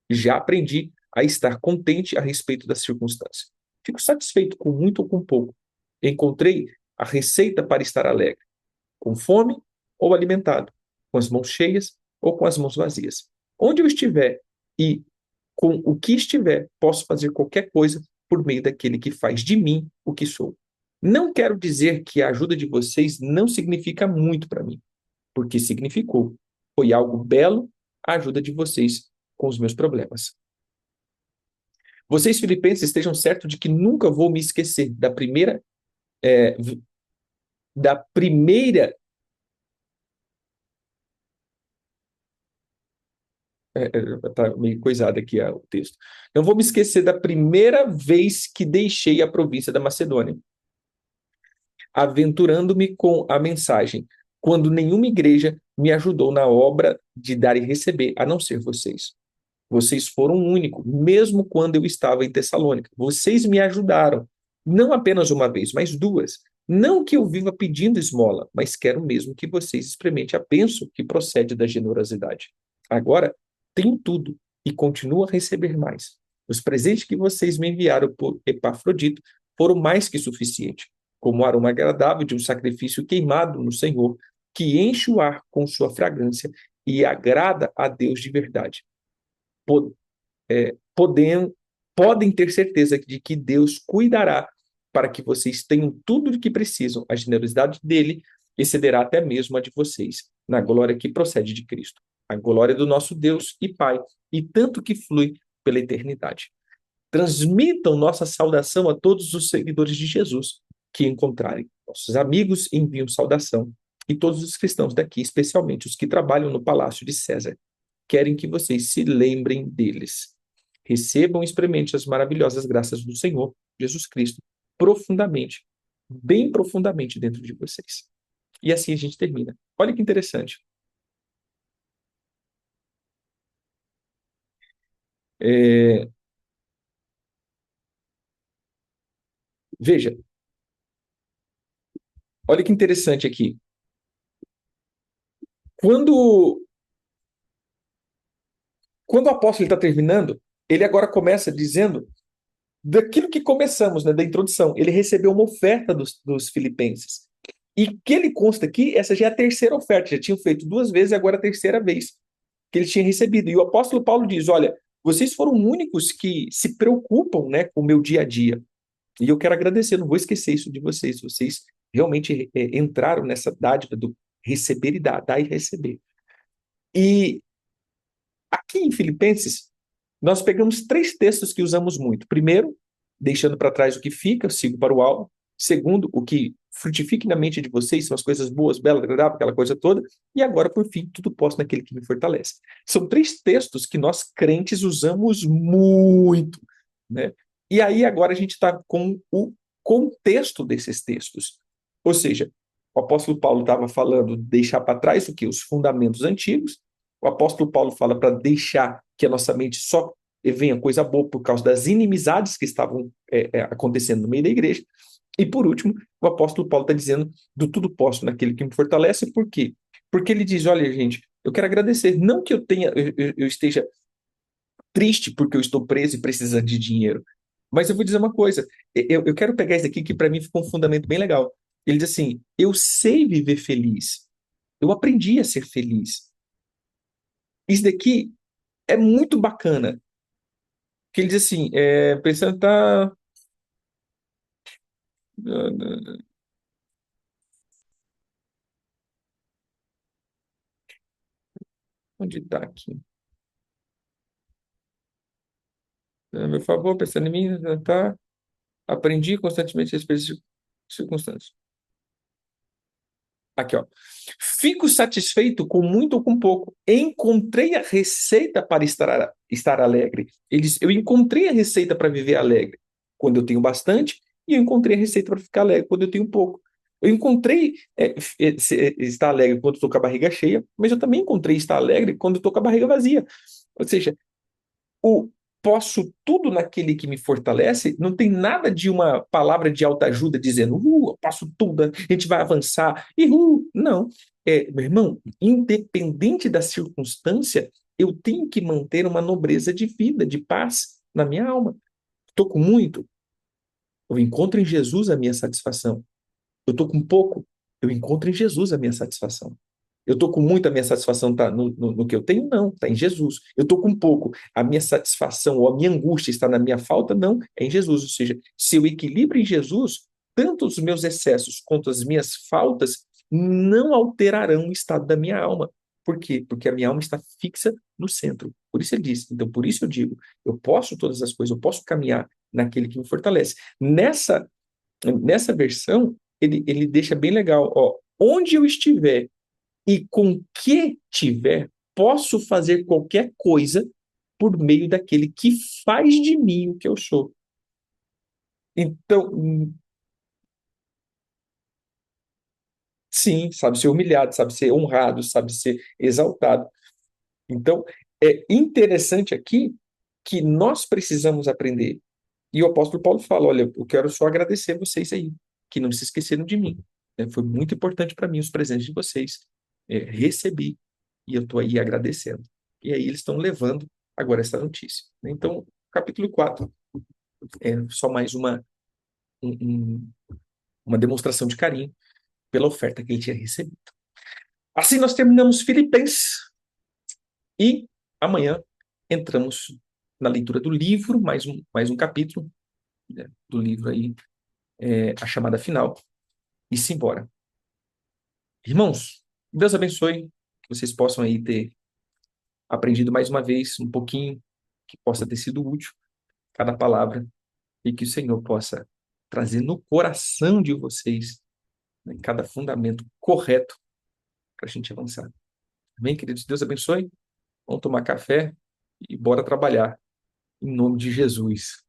Já aprendi a estar contente a respeito das circunstâncias. Fico satisfeito com muito ou com pouco. Encontrei a receita para estar alegre, com fome ou alimentado, com as mãos cheias ou com as mãos vazias. Onde eu estiver e com o que estiver, posso fazer qualquer coisa por meio daquele que faz de mim o que sou. Não quero dizer que a ajuda de vocês não significa muito para mim, porque significou. Foi algo belo a ajuda de vocês com os meus problemas. Vocês, filipenses, estejam certos de que nunca vou me esquecer é, da primeira tá meio coisado aqui o texto. Não vou me esquecer da primeira vez que deixei a província da Macedônia, aventurando-me com a mensagem, quando nenhuma igreja me ajudou na obra de dar e receber, a não ser vocês. Vocês foram o único, mesmo quando eu estava em Tessalônica. Vocês me ajudaram, não apenas uma vez, mas duas. Não que eu viva pedindo esmola, mas quero mesmo que vocês experimentem a bênção que procede da generosidade. Agora, tenho tudo e continuo a receber mais. Os presentes que vocês me enviaram por Epafrodito foram mais que suficientes, como o aroma agradável de um sacrifício queimado no Senhor, que enche o ar com sua fragrância e agrada a Deus de verdade. Podem, podem ter certeza de que Deus cuidará para que vocês tenham tudo o que precisam. A generosidade dele excederá até mesmo a de vocês, na glória que procede de Cristo. A glória do nosso Deus e Pai, e tanto que flui pela eternidade. Transmitam nossa saudação a todos os seguidores de Jesus que encontrarem. Nossos amigos enviam saudação, e todos os cristãos daqui, especialmente os que trabalham no palácio de César, querem que vocês se lembrem deles. Recebam e experimentem as maravilhosas graças do Senhor Jesus Cristo profundamente, bem profundamente dentro de vocês. E assim a gente termina. Olha que interessante. É, veja, olha que interessante aqui. Quando, quando o apóstolo está terminando, ele agora começa dizendo daquilo que começamos, né, da introdução. Ele recebeu uma oferta dos filipenses. E que ele consta aqui, essa já é a terceira oferta. Já tinham feito duas vezes e agora a terceira vez que ele tinha recebido. E o apóstolo Paulo diz: olha, vocês foram únicos que se preocupam, né, com o meu dia a dia. E eu quero agradecer, não vou esquecer isso de vocês. Vocês realmente entraram nessa dádiva do receber e dar, dar e receber. E aqui em Filipenses, nós pegamos três textos que usamos muito. Primeiro, deixando para trás o que fica, sigo para o alvo. Segundo, o que frutifique na mente de vocês são as coisas boas, belas, agradáveis, aquela coisa toda. E agora, por fim, tudo posso naquele que me fortalece. São três textos que nós crentes usamos muito, né? E aí agora a gente está com o contexto desses textos. Ou seja, o apóstolo Paulo estava falando deixar para trás o que? Os fundamentos antigos. O apóstolo Paulo fala para deixar que a nossa mente só venha coisa boa por causa das inimizades que estavam acontecendo no meio da igreja. E por último, o apóstolo Paulo está dizendo do tudo posso naquele que me fortalece. Por quê? Porque ele diz: olha, gente, eu quero agradecer. Não que eu esteja triste porque eu estou preso e precisando de dinheiro. Mas eu vou dizer uma coisa, eu quero pegar isso aqui que para mim ficou um fundamento bem legal. Ele diz assim: eu sei viver feliz, eu aprendi a ser feliz. Isso daqui é muito bacana, que ele diz assim, pensando tá, onde está aqui? Meu favor, pensando em mim, tá? Aprendi constantemente as circunstâncias. Aqui, ó. Fico satisfeito com muito ou com pouco. Encontrei a receita para estar alegre. Ele diz: eu encontrei a receita para viver alegre quando eu tenho bastante, e eu encontrei a receita para ficar alegre quando eu tenho pouco. Eu encontrei estar alegre quando estou com a barriga cheia, mas eu também encontrei estar alegre quando estou com a barriga vazia. Ou seja, o posso tudo naquele que me fortalece, não tem nada de uma palavra de autoajuda dizendo, eu posso tudo, a gente vai avançar, e não. Meu irmão, independente da circunstância, eu tenho que manter uma nobreza de vida, de paz na minha alma. Estou com muito, eu encontro em Jesus a minha satisfação. Eu estou com pouco, eu encontro em Jesus a minha satisfação. Eu estou com muito, a minha satisfação está no que eu tenho? Não, está em Jesus. Eu estou com pouco, a minha satisfação ou a minha angústia está na minha falta? Não, é em Jesus. Ou seja, se eu equilibro em Jesus, tanto os meus excessos quanto as minhas faltas não alterarão o estado da minha alma. Por quê? Porque a minha alma está fixa no centro. Por isso ele diz. Então, por isso eu digo, eu posso todas as coisas, eu posso caminhar naquele que me fortalece. Nessa versão, ele deixa bem legal, ó, onde eu estiver e com que tiver, posso fazer qualquer coisa por meio daquele que faz de mim o que eu sou. Então, sim, sabe ser humilhado, sabe ser honrado, sabe ser exaltado. Então, é interessante aqui que nós precisamos aprender. E o apóstolo Paulo fala: olha, eu quero só agradecer vocês aí, que não se esqueceram de mim. Foi muito importante para mim os presentes de vocês. Recebi e eu estou aí agradecendo. E aí eles estão levando agora essa notícia. Então, capítulo 4 é só mais um- um- uma demonstração de carinho pela oferta que ele tinha recebido. Assim nós terminamos Filipenses e amanhã entramos na leitura do livro, mais um capítulo, né, do livro aí, a chamada final, e simbora. Irmãos, Deus abençoe, que vocês possam aí ter aprendido mais uma vez um pouquinho, que possa ter sido útil cada palavra e que o Senhor possa trazer no coração de vocês, né, cada fundamento correto para a gente avançar. Amém, queridos? Deus abençoe. Vamos tomar café e bora trabalhar em nome de Jesus.